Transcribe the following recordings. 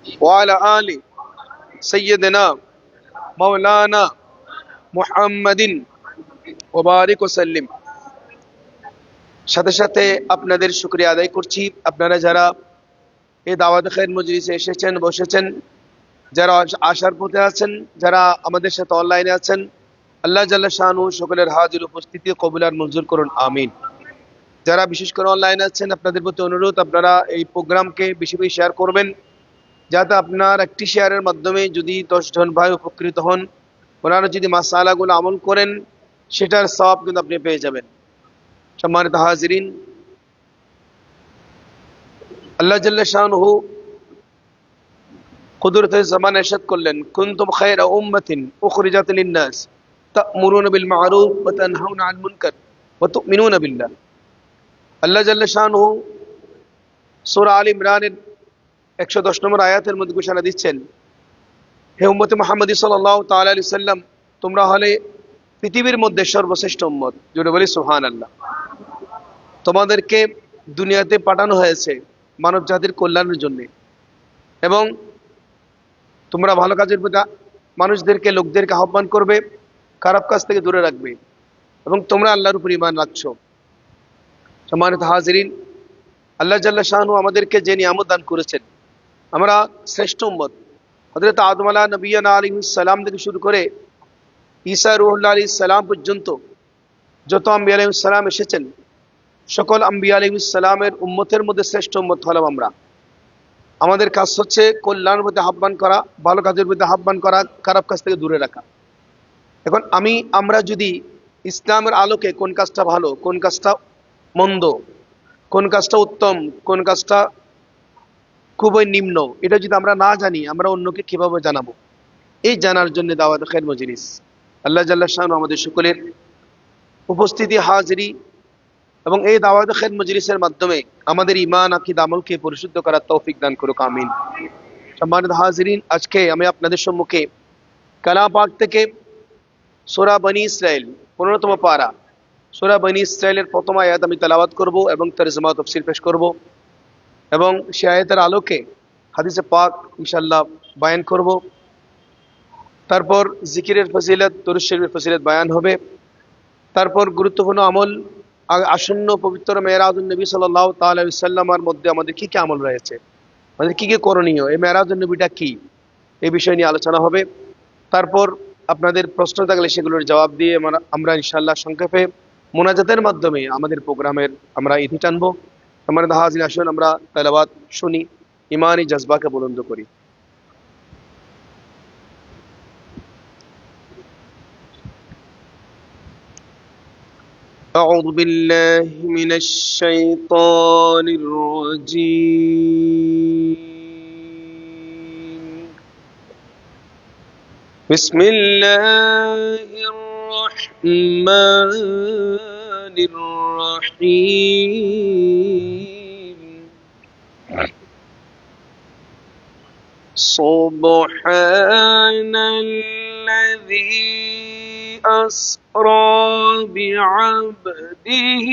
وعلى آل سيدنا مولانا محمد وبارك وسلم। সাথে সাথে আপনাদের শুকরিয়া আদায় করছি, আপনারা যারা এই দাওয়াত খায়ের মজলিসে এসেছেন, বসেছেন, যারা আসার পথে আছেন, যারা আমাদের সাথে অনলাইনে আছেন, আল্লাহ জাল্লা শানু সকলের হাজির উপস্থিতি কবুল আর মঞ্জুর করুন, আমিন। যারা বিশেষ করে অনলাইনে আছেন, আপনাদের প্রতি অনুরোধ, আপনারা এই প্রোগ্রামকে বেশি বেশি শেয়ার করবেন, যাতে আপনার একটি শেয়ারের মাধ্যমে যদি 10 জন ভাই উপকৃত হন, ওনারা যদি মাসালাগুলো আমল করেন, সেটার সওয়াব কিন্তু আপনি পেয়ে যাবেন। সম্মানিত হাজিরিন, আল্লাহ জাল্লা শানুহু কুদরতের জামান ইরশাদ করলেন, কুনতুম খায়রা উম্মাতিন উখরিজাত লিন-নাস তা'মুরুনা বিল মা'রুফ ওয়া তানহাউনা আনিল মুনকার ওয়া তু'মিনুনা বিল্লাহ। আল্লাহ জাল্লা শানুহু সূরা আল ইমরানের 110 নম্বর আয়াতের মধ্যে ঘোষণা দিচ্ছেন, হে উম্মতে মুহাম্মদী সাল্লাল্লাহু তাআলা আলাইহি সাল্লাম, তোমরা হলে পৃথিবীর মধ্যে সর্বশ্রেষ্ঠ উম্মত। জোরে বলি সুবহানাল্লাহ। তোমাদেরকে দুনিয়াতে পাঠানো হয়েছে মানব জাতির কল্যাণের জন্য, এবং তোমরা ভালো কাজের প্রতি মানুষদেরকে, লোকদেরকে আহ্বান করবে, খারাপ কাজ থেকে দূরে রাখবে, এবং তোমরা আল্লাহর উপর ঈমান রাখছো। সম্মানিত হাজিরিন, আল্লাহ জাল্লা শানু আমাদেরকে যে নিয়ামত দান করেছেন, আমরা শ্রেষ্ঠ উম্মত। হযরত আদম আলাইহিস সালাম থেকে শুরু করে ঈসা রূহুল্লাহ আলাইহিস সালাম পর্যন্ত যত আম্বিয়া আলাইহিস সালাম এসেছেন, সকল আম্বিয়া আলাইহিস সালামের উম্মতের মধ্যে শ্রেষ্ঠ উম্মত হলাম আমরা। আমাদের কাজ হচ্ছে কল্যাণের প্রতি আহ্বান করা, ভালো কাজের প্রতি আহ্বান করা, খারাপ কাজ থেকে দূরে রাখা। এখন আমরা যদি ইসলামের আলোকে কোন কাজটা ভালো, কোন কাজটা মন্দ, কোন কাজটা উত্তম, কোন কাজটা খুবই নিম্ন, এটা যদি আমরা না জানি, আমরা অন্যকে কিভাবে জানাবো? এই জানার জন্য দাওয়াত খায়ের মজলিস। আল্লাহ জাল্লা শানু আমাদের সকলের উপস্থিতি, হাজিরি এবং এই দাওয়াত খায়ের মজলিসের মাধ্যমে আমাদের ঈমান, আকীদা, আমলকে পরিশুদ্ধ করার তৌফিক দান করুক, আমিন। সম্মানিত হাজিরিন, আজকে আমি আপনাদের সম্মুখে কালাম পাক থেকে সূরা বনী ইসরাইল 15তম পারা, সূরা বনী ইসরাইলের প্রথম আয়াত আমি তেলাওয়াত করব এবং তরজমা তাফসীর পেশ করব, এবং সেই আয়াতের আলোকে হাদিসে পাক ইনশাআল্লাহ বয়ান করব। তারপর জিকিরের ফজিলত, দুরূদ শরীফের ফজিলত বয়ান হবে। তারপর গুরুত্বপূর্ণ আমল, আসন্ন পবিত্র মেরাজুন নবী সাল্লাল্লাহু তাআলা আলাইহি ওয়াসাল্লামের মধ্যে আমাদের কি কি আমল রয়েছে, আমাদের কি কি করণীয়, এই মেরাজুন নবীটা কি, এই বিষয় নিয়ে আলোচনা হবে। তারপর আপনাদের প্রশ্ন থাকলে সেগুলোর জবাব দিয়ে আমরা ইনশাআল্লাহ সংক্ষেপে মোনাজাতের মাধ্যমে আমাদের প্রোগ্রামের আমরা ইতি টানবো। আমাদের হাজির আসুন আমরা তেলাওয়াত শুনি, ইমানি জজবাকে বুলন্দ করি। أعوذ بالله من الشيطان الرجيم. بسم الله الرحمن الرحيم. سبحان الذي أسرى بعبده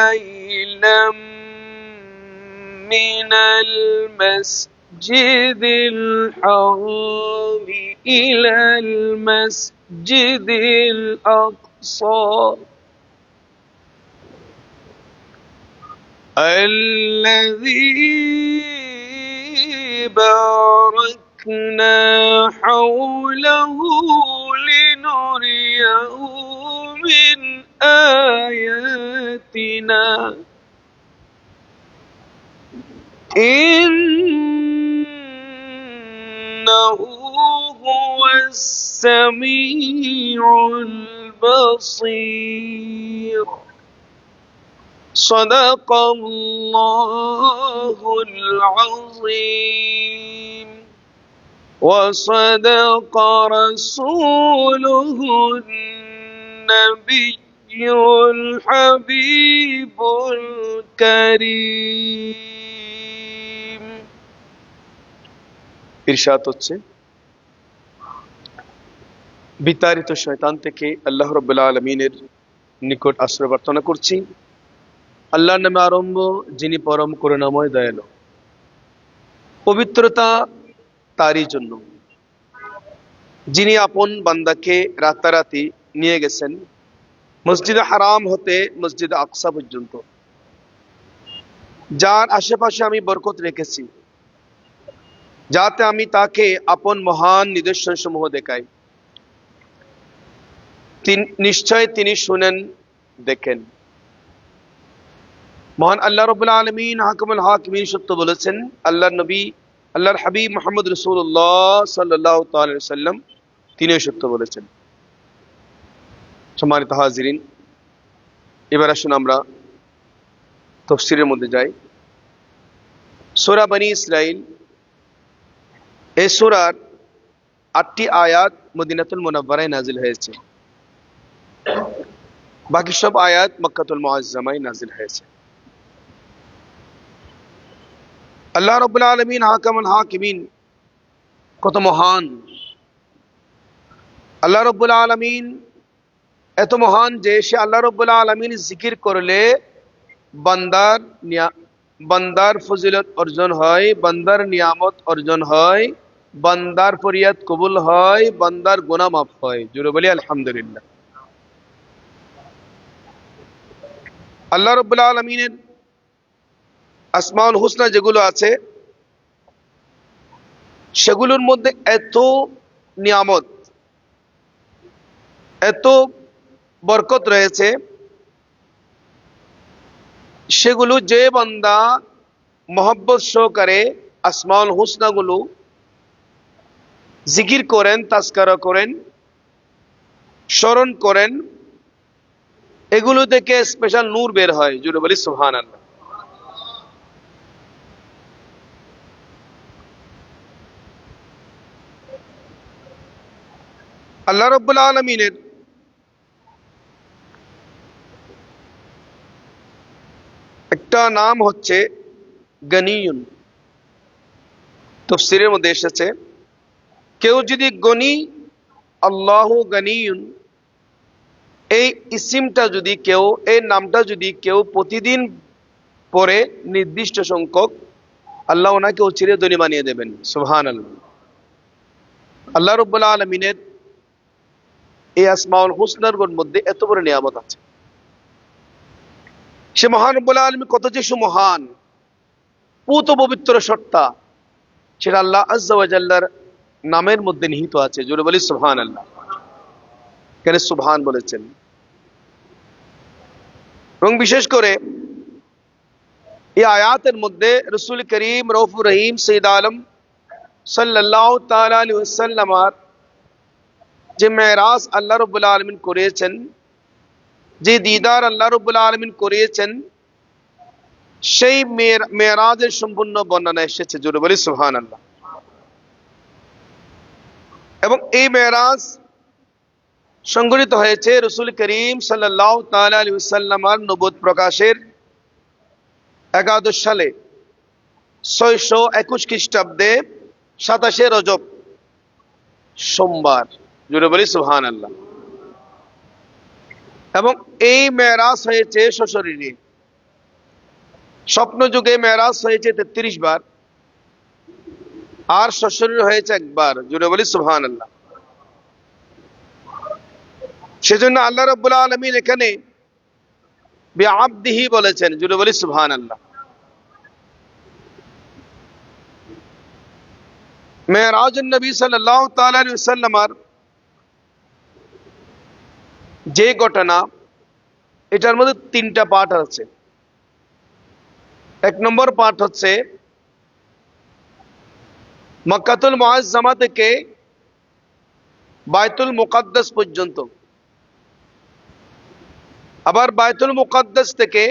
ليلا من المسجد الحرام إلى المسجد الأقصى الذي باركنا حوله لنريه من آياتنا إنه هو السميع البصير. صدق الله العظيم وصدق رسوله النبي الحبيب الكريم. ইরশাদ হচ্ছে, বিতাড়িত শয়তান থেকে আল্লাহ রাব্বুল আলামিনের নিকট আশ্রয় প্রার্থনা করছি। আল্লাহর নামে আরম্ভ, যিনি পরম করুণাময় দয়ালু। পবিত্রতা তারই জন্য, যিনি আপন বান্দাকে রাতারাতি নিয়ে গেছেন মসজিদে হারাম হতে মসজিদে আকসা পর্যন্ত, যার আশেপাশে আমি বরকত রেখেছি, যাতে আমি তাকে আপন মহান নিদর্শন সমূহ দেখাই। নিশ্চয় তিনি শুনেন, দেখেন। মহান আল্লাহ রাব্বুল আলামিন হাকিমুল হাকিমিন সত্য বলেছেন। আল্লাহর নবী, আল্লাহর হাবিব মুহাম্মদ রাসূলুল্লাহ সাল্লাল্লাহু তাআলা আলাইহি সাল্লাম তিনিও সত্য বলেছেন। সম্মানিত হাজিরিন, এবার আসুন আমরা তাফসীরের মধ্যে যাই। সূরা বনী ইসরাইল, এই সূরার ৮টি আয়াত মদিনাতুল মুনাওয়ারায় নাজিল হয়েছে, বাকি সব আয়াত মক্কাতুল মুআজ্জামায় নাজিল হয়েছে। আল্লাহ রাব্বুল আলামিন হাকিমুল হাকিমিন কত মহান! আল্লাহ রাব্বুল আলামিন এত মহান যে সে আল্লাহ রাব্বুল আলামিন জিকির করলে বান্দার ফজিলত অর্জন হয়, বান্দার নিয়ামত অর্জন হয়, বান্দার ফরিয়াদ কবুল হয়, বান্দার গুনাহ মাফ হয়। জোরে বলি আলহামদুলিল্লাহ। আল্লাহ রাব্বুল আলামিনের আসমাউল হুসনা যেগুলো আছে, সেগুলোর মধ্যে এত নিয়ামত, এত বরকত রয়েছে, সেগুলো যে বান্দা মহব্বত সহকারে আসমাউল হুসনা গুলো জিকির করেন, তাজকারা করেন, স্মরণ করেন, এগুলো থেকে স্পেশাল নূর বের হয়। জুড়ে বলি সুবহানাল্লাহ। আল্লাহ রাব্বুল আলামিনের একটা নাম হচ্ছে গনিয়ুন। তাফসীরের মধ্যে এসেছে, কেউ যদি গনি, আল্লাহু গনিয়ুন, এই ইসিমটা যদি কেউ, এই নামটা যদি কেউ প্রতিদিন পড়ে নির্দিষ্ট সংখ্যক, আল্লাহ ওনাকে চিরে ধনী বানিয়ে দেবেন। সুবহানাল্লাহ। আল্লাহ রাব্বুল আলামিনের এই আসমাউল হুসনার মধ্যে এত বড় নিয়ামত আছে। সে মহান রব্বুল আলামিন কত যে সুমহান, পুত পবিত্র সত্তা, সেটা আল্লাহ আজ্জা ওয়া জাল্লার নামের মধ্যে নিহিত আছে। জোরে বলি সুবহানাল্লাহ। কেন সুবহান বলেছেন? এবং বিশেষ করে এই আয়াতের মধ্যে রাসূল করিম রউফুর রহিম সৈয়দ আলম সাল্লাল্লাহু তাআলা আলাইহি ওয়াসাল্লাম যে মেরাজ আল্লাহ রাব্বুল আলামিন করেছেন, যে দিদার আল্লাহ রাব্বুল আলামিন করিয়েছেন, সেই মেরাজের সম্পূর্ণ বর্ণনা এসেছে। জোরে বলি সুবহানাল্লাহ। এবং এই মেরাজ সংঘটিত হয়েছে রাসূল করিম সাল্লাল্লাহু তাআলা আলাইহি ওয়াসাল্লামের নবুয়ত প্রকাশের একাদশ সালে 621 খ্রিস্টাব্দে 27শে রজব সোমবার। জোরে বলি সুবহানাল্লাহ। এবং এই মেরাজ হয়েছে সশরীরে। স্বপ্ন যুগে মেরাজ হয়েছে 33 বার, আর সশরীরে হয়েছে একবার। জোরে বলি সুবহানাল্লাহ। সেজন্য আল্লাহ রাব্বুল আলামিন এখানে বিআবদিহি বলেছেন। জোরে বলি সুবহানাল্লাহ। মেরাজুন নবী সাল্লাল্লাহু তাআলা আলাইহি ওয়াসাল্লামের যে ঘটনা, এটার মধ্যে 3টা পার্ট আছে। 1 নম্বর পার্ট হচ্ছে মক্কাতুল মুআজ্জামা থেকে বাইতুল মুকাদ্দাস পর্যন্ত, আবার বাইতুল মুকাদ্দাস থেকে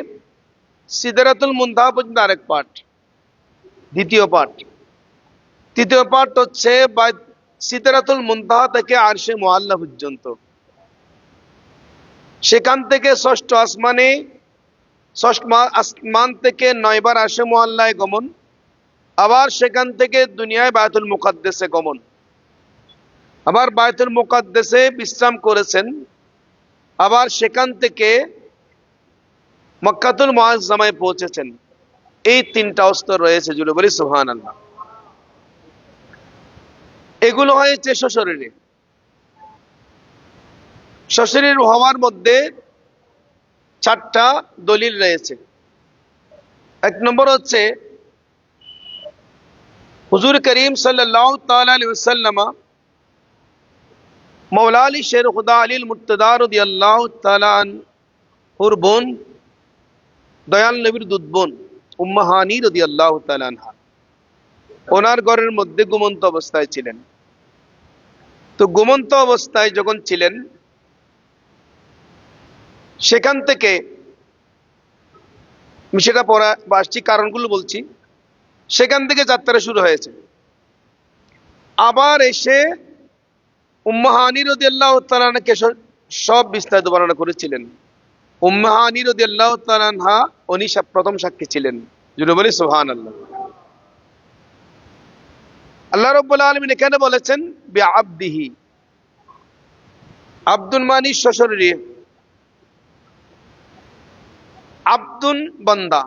সিদরাতুল মুনতাহা পর্যন্ত আরেক পার্ট, দ্বিতীয় পার্ট। তৃতীয় পার্ট হচ্ছে সিদরাতুল মুনতাহা থেকে আরশে মুআল্লা পর্যন্ত। সেখান থেকে ষষ্ঠ আসমান থেকে 9 বার আরশে মুআল্লায় গমন, আবার সেখান থেকে দুনিয়ায় বায়তুল মুকাদ্দাসে গমন, আবার বায়তুল মুকাদ্দাসে বিশ্রাম করেছেন, আবার সেখান থেকে মক্কাতুল মুআজ্জামায় পৌঁছেছেন। এই তিনটা অস্ত্র রয়েছে, জুড়ে বলি সুবহানাল্লাহ। এগুলো হয়েছে সশরীরে। সশরীর হওয়ার মধ্যে 4টা দলিল রয়েছে। এক নম্বর হচ্ছে হুজুর করিম সাল্লাল্লাহু তাআলা আলাইহি ওয়াসাল্লাম মাওলা আলী শের খুদা আলীল মুর্তদা রাদিয়াল্লাহু তাআলা আনহুর বোন, দয়াল নবীর দুধ বোন উম্মে হানি রাদিয়াল্লাহু তাআলা আনহা ওনার ঘরের মধ্যে ঘুমন্ত অবস্থায় ছিলেন। তো ঘুমন্ত অবস্থায় যখন ছিলেন, সেখান থেকে আমি সেটা পড়া আসছি, কারণগুলো বলছি। সেখান থেকে যাত্রা শুরু হয়েছে। আবার এসে উম্মে হানি রাদিয়াল্লাহু তাআলা আনহাকে সব বিস্তারিত বর্ণনা করেছিলেন। উম্মে হানি রাদিয়াল্লাহু তাআলা আনহা উনি প্রথম সাক্ষী ছিলেন। জুড়ে বলি সুবহানাল্লাহ। আল্লাহ রাব্বুল আলামিন এখানে বলেছেন বিআবদিহি, আব্দুন মানি সশরীরে, আব্দুন বান্দা,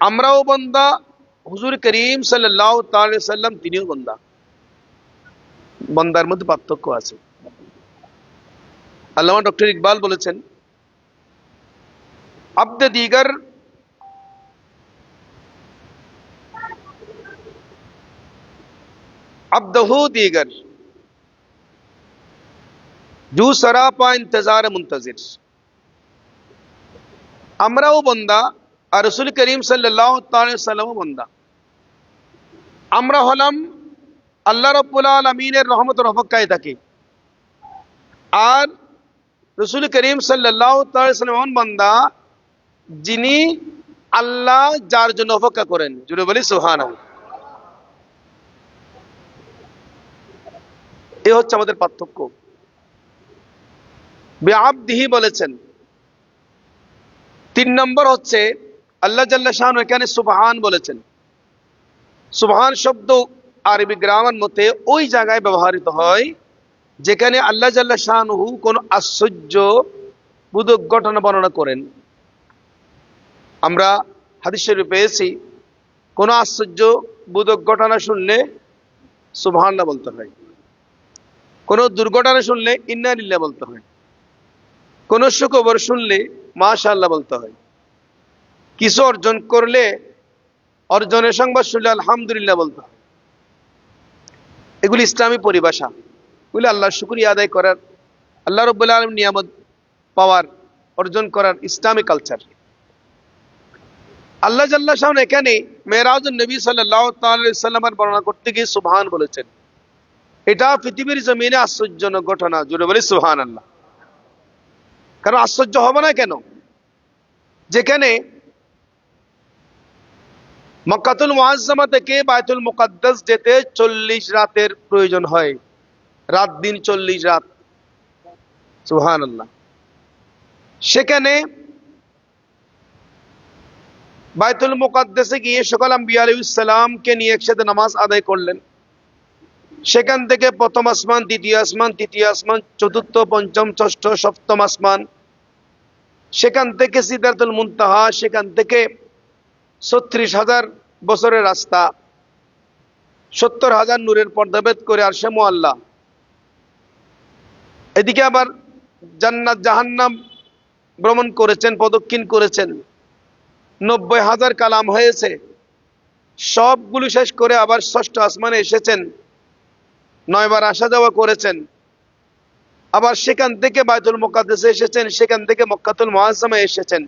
আমরাও বান্দা, হুজুর করিম সাল্লাল্লাহু তাআলা আলাইহি ওয়াসাল্লাম তিনিও বান্দা। বান্দার মধ্যে পার্থক্য আছে। আল্লামা ডক্টর ইকবাল বলেছেন আব্দে দিগার আব্দহু দিগার জু সরাপা ইন্তজার মুনতাজির। আমরাও বান্দা আর রাসূল করিম সাল্লাল্লাহু তাআলা আলাইহি ওয়াসাল্লামও বান্দা। আমরা হলাম আল্লাহ রাব্বুল আলামিনের রহমতের অপেক্ষায় থাকি, আর রাসূল করিম সাল্লাল্লাহু তাআলা আলাইহি ওয়াসাল্লাম এমন বান্দা যিনি আল্লাহ যার জন্য অপেক্ষা করেন। জুড়ে বলি সুবহানাল্লাহ। এই হচ্ছে আমাদের পার্থক্য। বিআবদিহি বলেছেন। 3 নম্বর হচ্ছে আল্লাহ জাল্লা শাআনহু এখানে সুবহান বলেছেন। সুবহান শব্দ আরবি গ্রামার মতে ওই জায়গায় ব্যবহৃত হয় যেখানে আল্লাহ জাল্লা শাআনহু কোন আশ্চর্য বোধক ঘটনা বর্ণনা করেন। আমরা হাদিস শরীফে পেয়েছি কোন আশ্চর্য বোধক ঘটনা শুনলে সুবহানাল্লাহ বলতে হয়, কোন দুর্ঘটনা শুনলে ইন্না লিল্লাহ বলতে হয়, কোন সুখবর শুনলে মাশাআল্লাহ বলতে হয়, কিছু অর্জন করলে অর্জনের সংবাদ শুনলে আলহামদুলিল্লাহ বলতে হয়। এগুলি ইসলামী পরিভাষা, এগুলি আল্লাহর শুকরিয়া আদায় করার, আল্লাহ রাব্বুল আলামিন নিয়ামত পাওয়ার, অর্জন করার ইসলামী কালচার। আল্লাহ জাল্লা শাআনহু এখানে মেরাজুন নবী সাল্লাল্লাহু তাআলা আলাইহি ওয়াসাল্লামের বর্ণনা করতে গিয়ে সুবহান বলেছেন। এটা পৃথিবীর জমিনে আশ্চর্যজনক ঘটনা। জুড়ে বলি সুবহানাল্লাহ। কারণ আশ্চর্য হবে না কেন? যেখানে মক্কাতুল মুআজ্জামা থেকে বায়তুল মুকাদ্দাস যেতে 40 রাতের প্রয়োজন হয়, রাত দিন 40 রাত। সুবহানাল্লাহ। সেখানে বায়তুল মুকাদ্দাসে গিয়ে সকল আম্বিয়া আলাইহিস সালামকে নিয়ে একসাথে নামাজ আদায় করলেন। সেখান থেকে প্রথম আসমান, দ্বিতীয় আসমান, তৃতীয় আসমান, চতুর্থ, পঞ্চম, ষষ্ঠ, সপ্তম আসমান, সেখান থেকে সিদরাতুল মুনতাহা, সেখান থেকে 36,000 বছরের রাস্তা, 70,000 নূরের পর্দা ভেদ করে আরশে মুআল্লা। এদিকে আবার জান্নাত জাহান্নাম ভ্রমণ করেছেন, প্রদক্ষিণ করেছেন, 90,000 কালাম হয়েছে। সবগুলো শেষ করে আবার ষষ্ঠ আসমানে এসেছেন, 9 বার আসা যাওয়া করেছেন। আবার সেখান থেকে বায়তুল মুকাদ্দাসে এসেছেন, সেখান থেকে মক্কাতুল মুআজ্জামায় এসেছেন।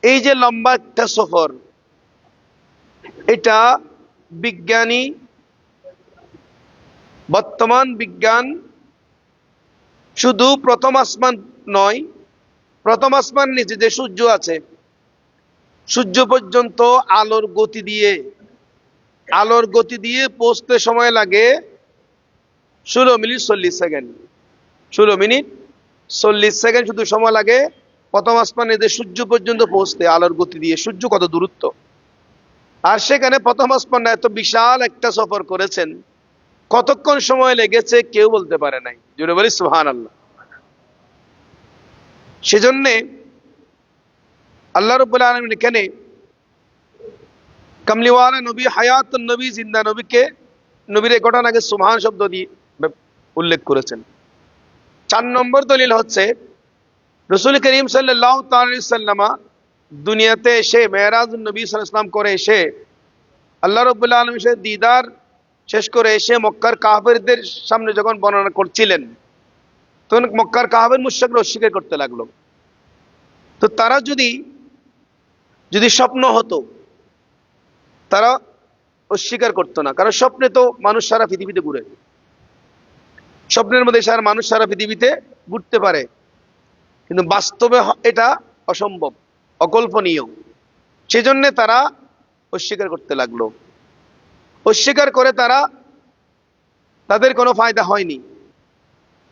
এই যে লম্বা একটা সফর, এটা বিজ্ঞানী, বর্তমান বিজ্ঞান শুধু প্রথম আসমান নয়, প্রথম আসমান নিচে যে সূর্য আছে, সূর্য পর্যন্ত আলোর গতি দিয়ে পৌঁছতে সময় লাগে 16 মিনিট 40 সেকেন্ড। 16 মিনিট 40 সেকেন্ড শুধু সময় লাগে প্রথম আসমানে যে সূর্য পর্যন্ত পৌঁছতে আলোর গতি দিয়ে। সূর্য কত দূরত্ব! আর সেখানে প্রথম আসমানে এত বিশাল একটা সফর করেছেন, কতক্ষণ সময় লেগেছে কেউ বলতে পারে নাই। জুড়ে বলি সুবহানাল্লাহ। সেজন্যে আল্লাহ রাব্বুল আলামিন এখানে কামলিওয়ালা নবী, হায়াতুন নবী, জিন্দা নবীকে, নবীর এই ঘটনাকে সুবহান শব্দ দিয়ে উল্লেখ করেছেন। 4 নম্বর দলিল হচ্ছে রাসূল করিম সাল্লাল্লাহু তাআলা আলাইহি সাল্লাম দুনিয়াতে এসে মেরাজুন নবী সাল্লাল্লাহু আলাইহি ওয়াসাল্লাম করে এসে আল্লাহ রাব্বুল আলামিনের সাথে দিদার শেষ করে এসে মক্কার কাফেরদের সামনে যখন বর্ণনা করছিলেন, তখন মক্কার কাফের মুশরিকরা অস্বীকার করতে লাগলো। তো তারা যদি স্বপ্ন হতো, তারা অস্বীকার করতো না, কারণ স্বপ্নে তো মানুষ সারা পৃথিবীতে ঘুরে, স্বপ্নের মধ্যে মানুষ সারা পৃথিবীতে ঘুরতে পারে, কিন্তু বাস্তবে এটা অসম্ভব, অকল্পনীয়। সেজন্য তারা অস্বীকার করতে লাগলো। অস্বীকার করে তাদের কোনো ফায়দা হয়নি,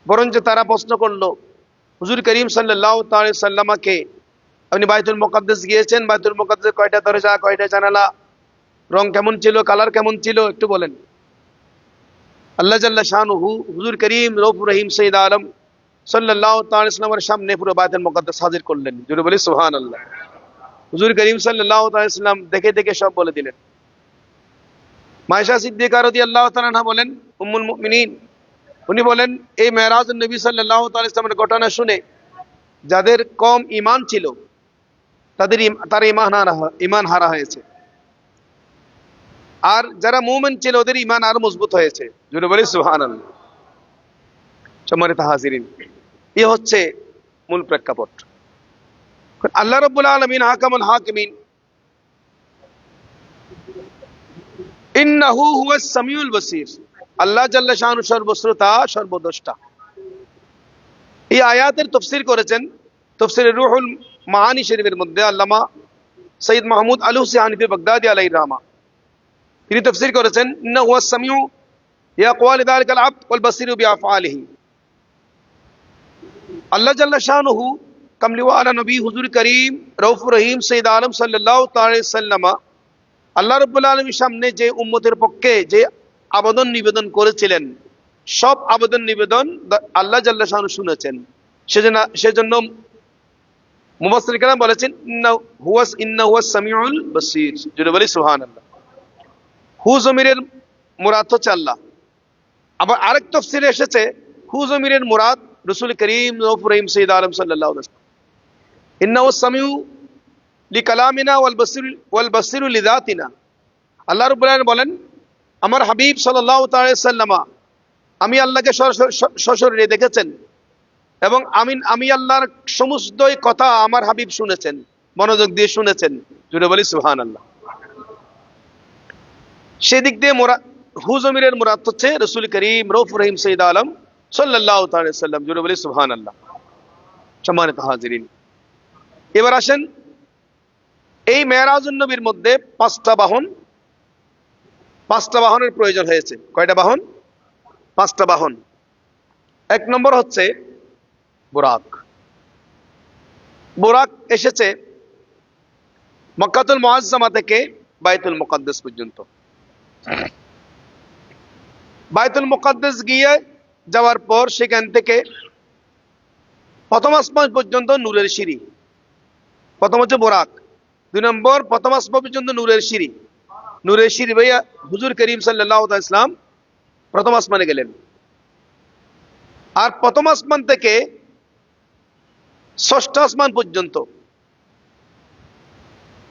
বরঞ্চ তারা প্রশ্ন করলো হুজুর করিম সাল্লাল্লাহু তাআলা আলাইহি সাল্লামকে, আপনি বাইতুল মুকাদ্দাস গিয়েছেন, বাইতুল মুকাদ্দাসে কয়টা দরজা, কয়টা জানালা, রং কেমন ছিল, কালার কেমন ছিল, একটু বলেন। আল্লাহ জাল্লা শানুহু হুজুর করিম রউফুর রহিম সৈয়দ আলম সাল্লাল্লাহু তাআলা আলাইহি সাল্লামের সামনে পুরো বাইতুল মুকাদ্দাস হাজির করলেন। জোরে বলি সুবহানাল্লাহ। হুজুর করিম সাল্লাল্লাহু তাআলা আলাইহি সাল্লাম দেখে দেখে সব বলে দিলেন। মায়েশা সিদ্দিকা রাদিয়াল্লাহু তাআলা আনহা বলেন, উম্মুল মুমিনিন, উনি বলেন এই মেরাজুন নবী সাল্লাল্লাহু তাআলা আলাইহি সাল্লামের ঘটনা শুনে যাদের কম ঈমান ছিল তারা ঈমান হারা হয়েছে, আর যারা মুমিন ছিল ওদের ঈমান আরো মজবুত হয়েছে। জোরে বলি সুবহানাল্লাহ। সম্মানিত হাজিরিন, এই হচ্ছে মূল প্রেক্ষাপট। আল্লাহ রাব্বুল আলামিন হাকামুল হাকিমিন, ইন্নাহু হুয়াস সামিউল বাসীর, আল্লাহ জাল্লা শানহু সর্বশ্রোতা সর্বদ্রষ্টা। এই আয়াতের তাফসীর করেছেন তাফসীরে রুহুল মাআনি শরীফের মধ্যে আল্লামা সৈয়দ মাহমুদ আলুসি হানিফি বাগদাদি আলাইহির রাহমা। তিনি তাফসীর করেছেন ইন্নাহু হুয়াস সামিউ বিআকওয়ালি যালিকাল আবদ ওয়াল বাসীরু বিআফআলিহি। আল্লাহ জাল্লা শানহু কামলিওয়ালা নবী হুজুর করিম রউফুর রহিম সৈয়দ আলম সাল্লাল্লাহু তাআলা আলাইহি সাল্লাম আল্লাহ রাব্বুল আলামিনের সামনে যে উম্মতের পক্ষে যে আবেদন নিবেদন করেছিলেন, সব আবেদন নিবেদন আল্লাহ জাল্লা শানহু শুনেছেন। সেজন্য মুফাসসির কেরাম বলেছেন ইন্নাহু হুয়াস সামিউল বাসীর। জোরে বলি সুবহানাল্লাহ। হু জমিরের মুরাদ হচ্ছে আল্লাহ। আবার আরেক তাফসীরে এসেছে হু জমিরের মুরাদ রাসূল করিম রউফুর রহিম সৈয়দ আলম সাল্লাল্লাহু আলাইহি ওয়াসাল্লাম। ইন্নাহু সামিউ লিকালামিনা ওয়াল বাসীরু লিযাতিনা। আল্লাহ রাব্বুল আলামিন বলেন, আমার হাবিব সাল্লাল্লাহু তাআলা আলাইহি ওয়াসাল্লাম আমি আল্লাহকে সশরীরে দেখেছেন, এবং আমি আল্লাহর সমস্ত কথা আমার হাবিব শুনেছেন, মনোযোগ দিয়ে শুনেছেন। জুড়ে বলি সুবহানাল্লাহ। সেদিক দিয়ে হু জমিরের মুরাদ হচ্ছে রাসূল করিম রউফুর রহিম সৈয়দ আলম সাল্লাল্লাহু তাআলা আলাইহি ওয়াসাল্লাম। জুড়ে বলি সুবহানাল্লাহ। সম্মানিত হাজিরিন, এবার আসেন এই মেরাজুন নবীর মধ্যে পাঁচটা বাহনের প্রয়োজন হয়েছে। কয়টা বাহন? পাঁচটা বাহন। এক নম্বর হচ্ছে বুরাক। বুরাক এসেছে মক্কাতুল মুআজ্জামা থেকে বাইতুল মুকাদ্দাস পর্যন্ত। বাইতুল মুকাদ্দাস গিয়ে যাওয়ার পর সেখান থেকে প্রথম আসমান পর্যন্ত নূরের সিঁড়ি। প্রথম হচ্ছে বুরাক। 2 নম্বর প্রথম আসমান পর্যন্ত নূরের সিঁড়ি। নূরের সিঁড়ি ভাইয়া হুজুর করিম সাল্লাল্লাহু আলাইহি ওয়াসাল্লাম প্রথম আসমানে গেলেন। আর প্রথম আসমান থেকে ষষ্ঠ আসমান পর্যন্ত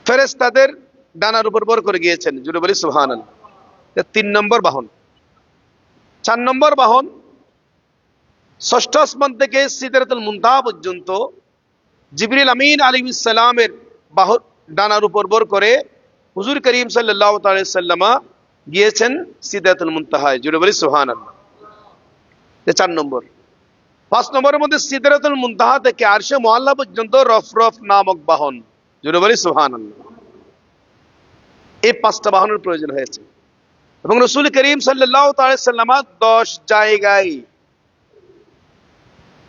ফেরেশতাদের ডানার উপর ভর করে গিয়েছেন। জুড়ে বলি সুবহানাল্লাহ। 3 নম্বর বাহন। 4 নম্বর বাহন ষষ্ঠ আসমান থেকে সিদরাতুল মুনতাহা পর্যন্ত জিবরিল আমিন আলাইহিস সালামের ডানার উপর ভর করে হুজুর করিম সাল্লাল্লাহু তাআলা আলাইহি ওয়াসাল্লাম গিয়েছেন সিদরাতুল মুনতাহায়। জুড়ে বলি সুবহানাল্লাহ। 4 নম্বর। 5 নম্বরের মধ্যে সিদরাতুল মুনতাহা থেকে আরশে মুআল্লা পর্যন্ত রফরফ নামক বাহন। জুড়ে বলি সুবহানাল্লাহ। এই 5টা বাহনের প্রয়োজন হয়েছে, এবং রাসূল করিম সাল্লাল্লাহু তাআলা আলাইহি ওয়াসাল্লাম 10 জায়গায়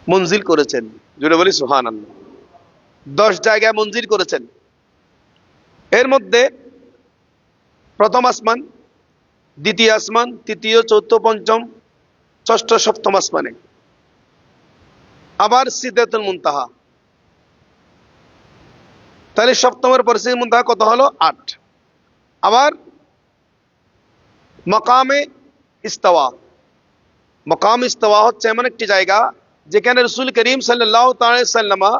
মঞ্জিল করেছেন। জুড়ে বলি সুবহানাল্লাহ। 10 জায়গায় মঞ্জিল করেছেন। এর মধ্যে প্রথম আসমান, দ্বিতীয় আসমান, তৃতীয়, চতুর্থ, পঞ্চম, ষষ্ঠ, সপ্তম আসমানে। আবার সিদরাতুল মুনতাহা, তাহলে সপ্তমের পরিস্থিতি মুনতাহা কত হলো? 8। আবার মাকামে ইস্তাওয়া, মাকাম ইস্তাওয়া হচ্ছে এমন একটি জায়গা যেখানে রাসূল করিম সাল্লাল্লাহু তাআলা সাল্লামা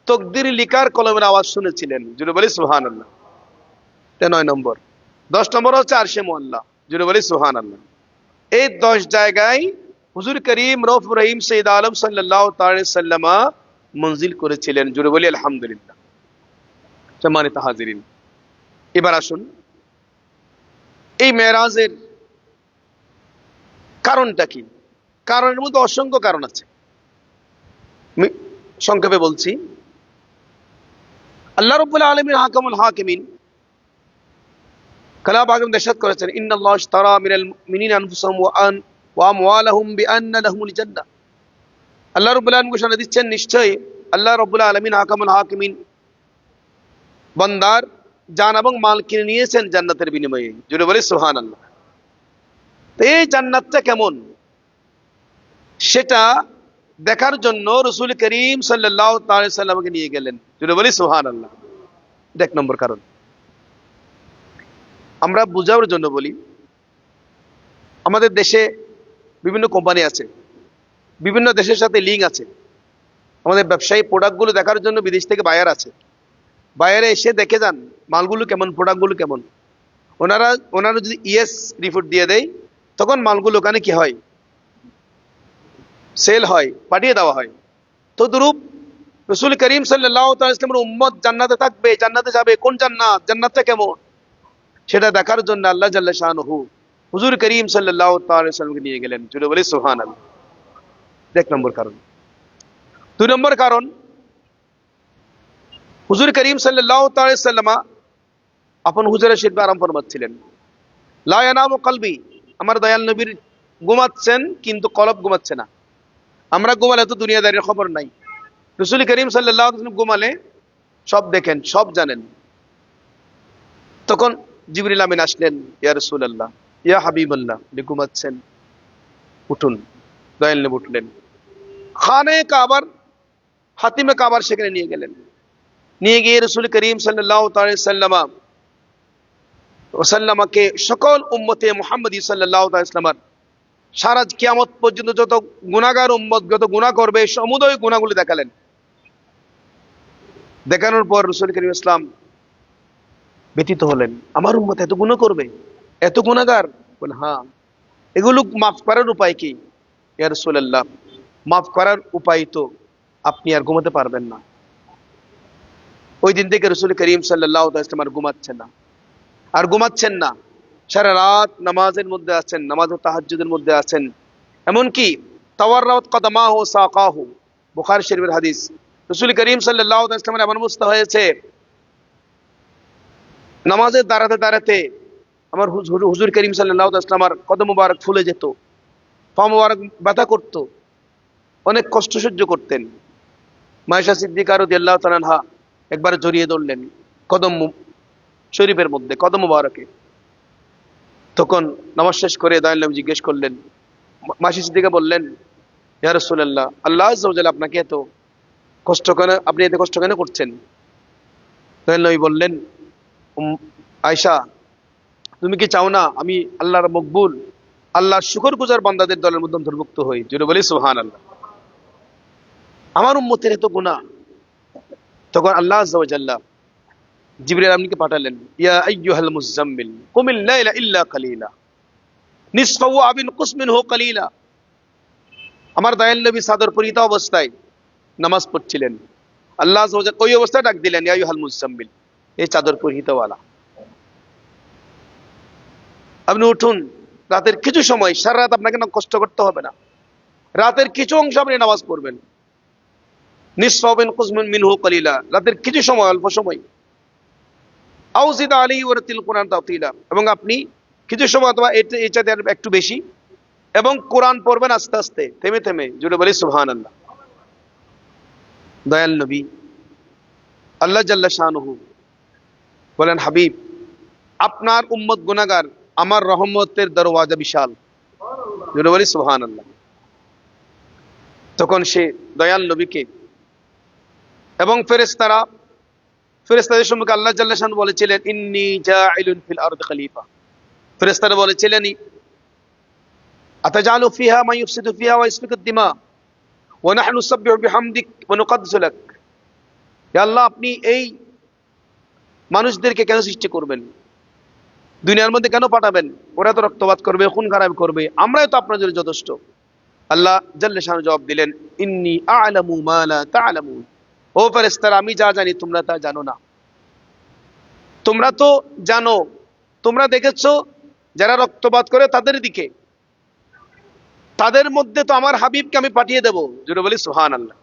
তাকদীর লিখার কলমের আওয়াজ শুনেছিলেন। জুড়ে বলি সুবহানাল্লাহ। 9 নম্বর। 10 নম্বর হচ্ছে আরশে মুআল্লা। জুড়ে বলি সুবহানাল্লাহ। এই 10 জায়গায় হুজুর করিম রউফ রহিম সৈয়দ আলম সাল্লাল্লাহু তাআলা সাল্লামা মঞ্জিল করেছিলেন। জুড়ে বলি আলহামদুলিল্লাহ। সম্মানিত হাজিরিন, এবার আসুন এই মেরাজের কারণটা কি? কারণের মধ্যে অসংখ্য কারণ আছে, আমি সংক্ষেপে বলছি। আল্লাহ রাব্বুল আলামিন হাকামুল হাকিমিন কালাম আগম দেশাত করেছেন, ইন্নাল্লাহ ইশতারা মিনাল মুমিনিনা আনফুসাহুম ওয়া আমওয়ালাহুম বিআন্না লাহুমুল জান্নাহ। আল্লাহ রাব্বুল আলামিন ঘোষণা দিচ্ছেন, নিশ্চয়ই আল্লাহ রাব্বুল আলামিন হাকামুল হাকিমিন বান্দার জান এবং মাল কিনে নিয়েছেন জান্নাতের বিনিময়ে। জুড়ে বলি সুবহানাল্লাহ। তো এই জান্নাতটা কেমন সেটা দেখার জন্য রাসূল করিম সাল্লাল্লাহু তাআলা সাল্লামকে নিয়ে গেলেন। জুড়ে বলি সুবহানাল্লাহ। এক নম্বর কারণ, আমরা বুঝার জন্য বলি, আমাদের দেশে বিভিন্ন কোম্পানি আছে, বিভিন্ন দেশের সাথে লিঙ্ক আছে। আমাদের ব্যবসায়ী প্রোডাক্টগুলো দেখার জন্য বিদেশ থেকে বায়ার আছে, বায়ারে এসে দেখে যান মালগুলো কেমন, প্রোডাক্টগুলো কেমন। ওনারা যদি ইয়েস রিপোর্ট দিয়ে দেয়, তখন মালগুলো ওখানে কি হয়, সেল হয়, পাঠিয়ে দেওয়া হয়। তদ্রূপ রাসূল করিম সাল্লাল্লাহু তাআলা ইসলামের উম্মত জান্নাতে থাকবে, জান্নাতে যাবে। কোন জান্নাত, জান্নাতটা কেমন সেটা দেখার জন্য আল্লাহ জাল্লা শানুহু হুজুর করিম সাল্লাল্লাহু তাআলা সাল্লামকে নিয়ে গেলেন। জুড়ে বলি সুবহানাল্লাহ। এক নম্বর কারণ। 2 নম্বর কারণ, হুজুর করিম সাল্লাল্লাহু তাআলা সাল্লামা আপন হুজুরের শিরবে আরাম ফরমাচ্ছিলেন, লা ইয়ানামু কলবি, আমার দয়াল নবীর ঘুমাচ্ছেন কিন্তু কলব ঘুমাচ্ছে না। আমরা ঘুমালে তো দুনিয়াদারির খবর নাই, রাসূল করিম সাল্লাল্লাহু আলাইহি ওয়াসাল্লাম ঘুমালে সব দেখেন, সব জানেন। তখন জিবরিল আমিন আসলেন, ইয়া রাসূলুল্লাহ, ইয়া হাবিবাল্লাহ, আপনি ঘুমাচ্ছেন, উঠুন। দয়াল নবী উঠলেন, খানে কাবার, হাতিমে কাবার সেখানে নিয়ে গেলেন। নিয়ে গিয়ে রাসূল করিম সাল্লাল্লাহু তাআলা সাল্লামাকে সকল উম্মতে মুহাম্মদী সাল্লাল্লাহু তাআলা সাল্লামার সারা কিয়ামত পর্যন্ত যত গুনাহগার উম্মত যত গুনাহ করবে সমুদয় গুনাহগুলো দেখালেন। দেখানোর পর রাসূল করিম ইসলাম ব্যতীত হলেন, আমার উম্মত এত গুনাহ করবে, এত গুনাহগার? বলেন হ্যাঁ। এগুলো মাফ করার উপায় কি? ইয়া রাসূলুল্লাহ, মাফ করার উপায় তো আপনি আর ঘুমাতে পারবেন না। ওই দিন থেকে রাসূল করিম সাল্লাল্লাহু আলাইহি ওয়াসাল্লাম আর ঘুমাচ্ছেন না। সারা রাত নামাজের মধ্যে আছেন, নামাজ ও তাহাজ্জুদের মধ্যে আছেন। এমনকি তাওয়াররাত কদমাহু সাকাহু, বুখারী শরীফের হাদিস। রাসূল করিম সাল্লাল্লাহু আলাইহি ওয়াসাল্লামের এমন অবস্থা হয়েছে, নামাজে দাঁড়াতে দাঁড়াতে আমার হুজুর করিম সাল্লাল্লাহু আলাইহি ওয়াসাল্লামের কদম মুবারক ফুলে যেত, পা মুবারক ব্যথা করত, অনেক কষ্ট সহ্য করতেন। মায়েশা সিদ্দিকা রাদিয়াল্লাহু তাআলা আনহা একবার জড়িয়ে ধরলেন কদম শরীফের মধ্যে, কদম মুবারকে। তখন নামাজ শেষ করে দয়াল নবী জিজ্ঞেস করলেন, মায়েশা সিদ্দিকা বললেন, ইয়া রাসূলুল্লাহ, আল্লাহ আযজা ওয়া জাল্লা আপনাকে এত কষ্ট কেন, আপনি এত কষ্ট কেন করছেন? দয়াল নবী বললেন, আয়েশা, তুমি কি চাও না আমি আল্লাহর মকবুল, আল্লাহর শুকরগুজার বান্দাদের দলের মধ্যে অন্তর্ভুক্ত হই? জোরে বলি সুবহানাল্লাহ। আমার উম্মতের এত গুনাহ। তখন আল্লাহ আযজা ওয়া জাল্লা জিবরিল আমিনকে পাঠালেন, ইয়া আইয়ুহাল মুযাম্মিল কুমিল লাইলা ইল্লা কালিলা নিসফাহু আও ইনকুস মিনহু কালিলা। আমার দয়াল নবী চাদর পরিহিত অবস্থায় নামাজ পড়ছিলেন। আল্লাহ আযজা ওয়া জাল্লা ওই অবস্থায় ডাক দিলেন, ইয়া আইয়ুহাল মুযাম্মিল, এই চাদর পরিহিতওয়ালা, আপনি উঠুন। রাতের কিছু সময়, সারা রাত আপনাকে কষ্ট করতে হবে না, রাতের কিছু অংশ আপনি নামাজ পড়বেন। নিসফাহু আও ইনকুস মিনহু কালিলা, রাতের কিছু সময়, অল্প সময়। আউজিদ আলাইহি ওয়ারাতিল কুরআন তাতিলা, এবং আপনি কিছু সময় অথবা এই চাইতে একটু বেশি, এবং কোরআন পড়বেন আস্তে আস্তে, থেমে থেমে। জুড়ে বলি সুবহানাল্লাহ। দয়াল নবী আল্লাহ জাল্লা শানুহু বলেন, হাবিব, আপনার উম্মত গুনাহগার, আমার রহমতের দরওয়াজা বিশাল। জুড়ে বলি সুবহানাল্লাহ। তখন সে দয়াল নবীকে এবং ফেরেশতাদের সম্মুখে আল্লাহ জাল্লা শান বলেছিলেন, ইন্নী জাইলুন ফিল আরদি খলিফা। ফেরেশতারা বলেছিলেন, আতাজালু ফিহা মা ইউফসিদু ফিহা ওয়া ইসফিকু দিমা ওয়া নাহনু নুসাব্বিহু বিহামদিক ওয়া নুকদ্দিসু লাক। হে আল্লাহ, আপনি এই মানুষদেরকে কেন সৃষ্টি করবেন, দুনিয়ার মধ্যে কেন পাঠাবেন? ওরা তো রক্তপাত করবে, খুন খারাপ করবে, আমরাই তো আপনার জন্য যথেষ্ট। আল্লাহ জাল্লা শান জবাব দিলেন, ইন্নী আ'লামু মা লা তা'লামুন। ও ফেরেশতারা, আমি যা জানি তোমরা তা জানো না। তোমরা তো জানো, তোমরা দেখেছো যারা রক্তপাত করে তাদের দিকে, তাদের মধ্যে তো আমার হাবিবকে আমি পাঠিয়ে দেব। জোরে বলি সুবহানাল্লাহ।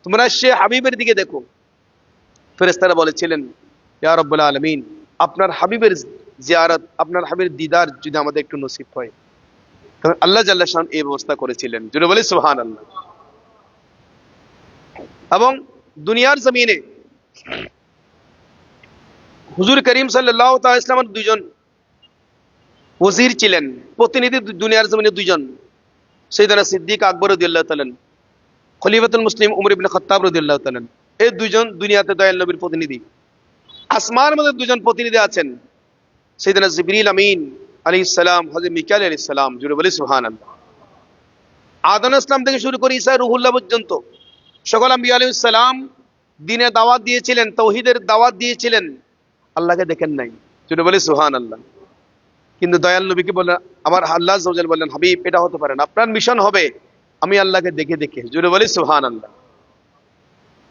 তোমরা সে হাবিবের দিকে দেখো। ফেরেশতারা বলেছিলেন, ইয়া রাব্বুল আলামিন, আপনার হাবিবের জিয়ারত, আপনার হাবিবের দিদার যদি আমাদের একটু নসিব হয়। তখন আল্লাহ জাল্লা শান এই ব্যবস্থা করেছিলেন। জোরে বলি সুবহানাল্লাহ। এবং দুনিয়ার জমিনে হুজুর করিম সাল্লাল্লাহু তাআলা ইসলামের দুইজন ওজির ছিলেন, প্রতিনিধি দুনিয়ার জমিনে দুইজন, সাইয়েদনা সিদ্দিক আকবর রাদিয়াল্লাহু তাআলা, খলিফাতুল মুসলিম উমর ইবনে খাত্তাব রাদিয়াল্লাহু তাআলা। এই দুইজন দুনিয়াতে দয়াল নবীর প্রতিনিধি। আসমানের মধ্যে দুজন প্রতিনিধি আছেন, সাইয়েদনা জিবরিল আমিন আলাইহিস সালাম, হযরত মিকাইল আলাইহিস সালাম। জোরে বলি সুবহানাল্লাহ। আদম আলাইহিস সালাম থেকে শুরু করে ঈসা রুহুল্লাহ পর্যন্ত সকল আম্বিয়া আলাইহিস সালাম দ্বীনের দাওয়াত দিয়েছিলেন, তাওহীদের দাওয়াত দিয়েছিলেন, আল্লাহকে দেখেন নাই। জোরে বলি সুবহানাল্লাহ। কিন্তু দয়াল নবীকে বললেন, আমার আল্লাহ আযজা ওয়া জাল্লা বললেন, হাবিব এটা হতে পারে না, আপনার মিশন হবে আমি আল্লাহকে দেখে দেখে। জোরে বলি সুবহানাল্লাহ।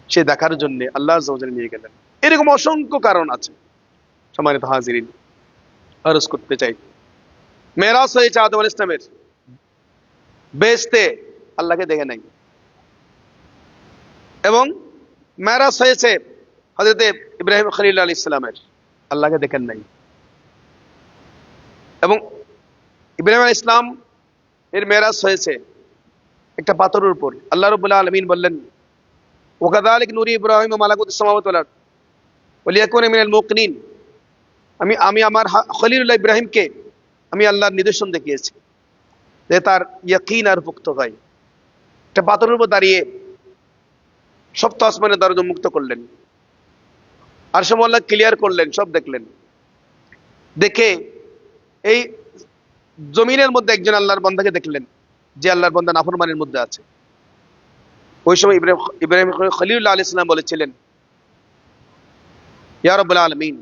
সে দেখার জন্য আল্লাহ আযজা ওয়া জাল্লা নিয়ে গেলেন। এরকম অসংখ্য কারণ আছে। সম্মানিত হাজিরিন, আরজ করতে চাই, মেরাজ হয়েছে আদম আলাইহিস সালামের, বেহেশতে আল্লাহকে দেখে নাই। এবং মেরাজ হয়েছে হযরত ইব্রাহিম খলিল আলাইহিস সালামের, আল্লাহকে দেখেন নাই। এবং ইব্রাহিম আলাইহিস সালাম এর মেরাজ হয়েছে একটা পাথরের উপর। আল্লাহ রাব্বুল আলামিন বললেন, ওয়াকাযালিক নুরি ইব্রাহিম মালাকুতুস সামাওয়াতি ওয়াল আরদ ওয়া লিয়াকুনা মিনাল মুকিনিন। আমি আমার খলিলুল্লাহ ইব্রাহিমকে আমি আল্লাহর নিদর্শন দেখিয়েছি যে তার ইয়াকিন আর পুক্ত হয়। একটা পাথরের উপর দাঁড়িয়ে সপ্ত আসমানের দরজা মুক্ত করলেন, আরশ আল্লাহ ক্লিয়ার করলেন, সব দেখলেন। দেখে এই জমিনের মধ্যে একজন আল্লাহর বান্দাকে দেখলেন, যে আল্লাহর বান্দা নাফরমানের মধ্যে আছে। ওই সময় ইব্রাহিম খলিলুল্লাহ আলাইহিস সালাম বলেছিলেন, ইয়া রাব্বুল আলামিন,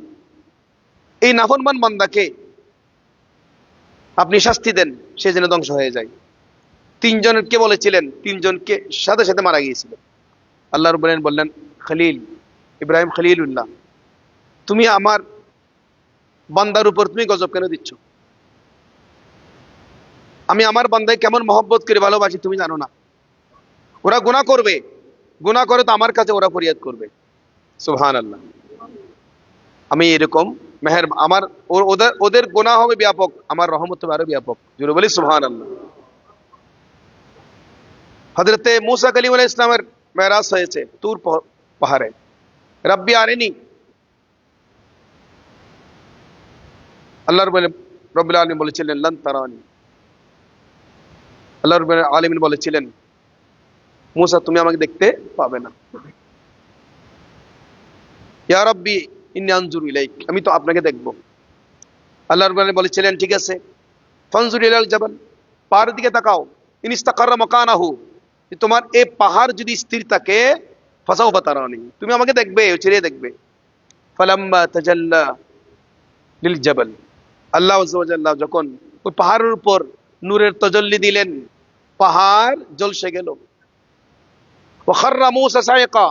এই নাফরমান বান্দাকে আপনি শাস্তি দেন, সে যেন ধ্বংস হয়ে যায়। তিনজনকে বলেছিলেন, তিনজনকে সাথে সাথে মারা গিয়েছিল। আল্লাহ রাব্বুল আলামিন বললেন, খলিল ইব্রাহিম খলিলুল্লাহ, তুমি আমার বান্দার উপর তুমি গজব কেন দিচ্ছ? আমি আমার বান্দায় কেমন মহব্বত করে ভালোবাসি তুমি জানো না? ওরা গুনাহ করবে, গুনাহ করে তো আমার কাছে ওরা ফরিয়াদ করবে। সুবহানাল্লাহ। আমি এরকম মেহের, আমার ওদের গুনাহ হবে ব্যাপক, আমার রহমত হবে আরো ব্যাপক। জোরে বলি সুবহানাল্লাহ। হযরতে মূসা কালিম আলাইহিস সালামের মেরাজ হয়েছে তুর পাহাড়ে। রাব্বি আরিনি, আল্লাহ রাব্বুল আলামিন বলেছিলেন, লান তারানি। আল্লাহ রাব্বুল আলামিন বলেছিলেন, মূসা তুমি আমাকে দেখতে পাবে না। ইয়া রাব্বি ইন্নী আনজুরু ইলাইক, আমি তো আপনাকে দেখব। আল্লাহ রাব্বুল আলামিন বলেছিলেন, ঠিক আছে, ফানজুর ইলাল জাবাল, পাহাড়ের দিকে তাকাও, ইন ইসতাকাররা মাকানাহু, তোমার এই পাহাড় যদি স্থির থাকে, ফাসাউফা তারানি, তুমি আমাকে দেখবে, ছেড়ে দেখবে। ফালাম্মা তাজাল্লা লিল জাবাল, আল্লাহ আযজা ওয়া জাল্লা যখন ওই পাহাড়ের উপর নূরের তাজাল্লি দিলেন, পাহাড় ঝলসে গেল। ওয়া খাররা মূসা সাইকা,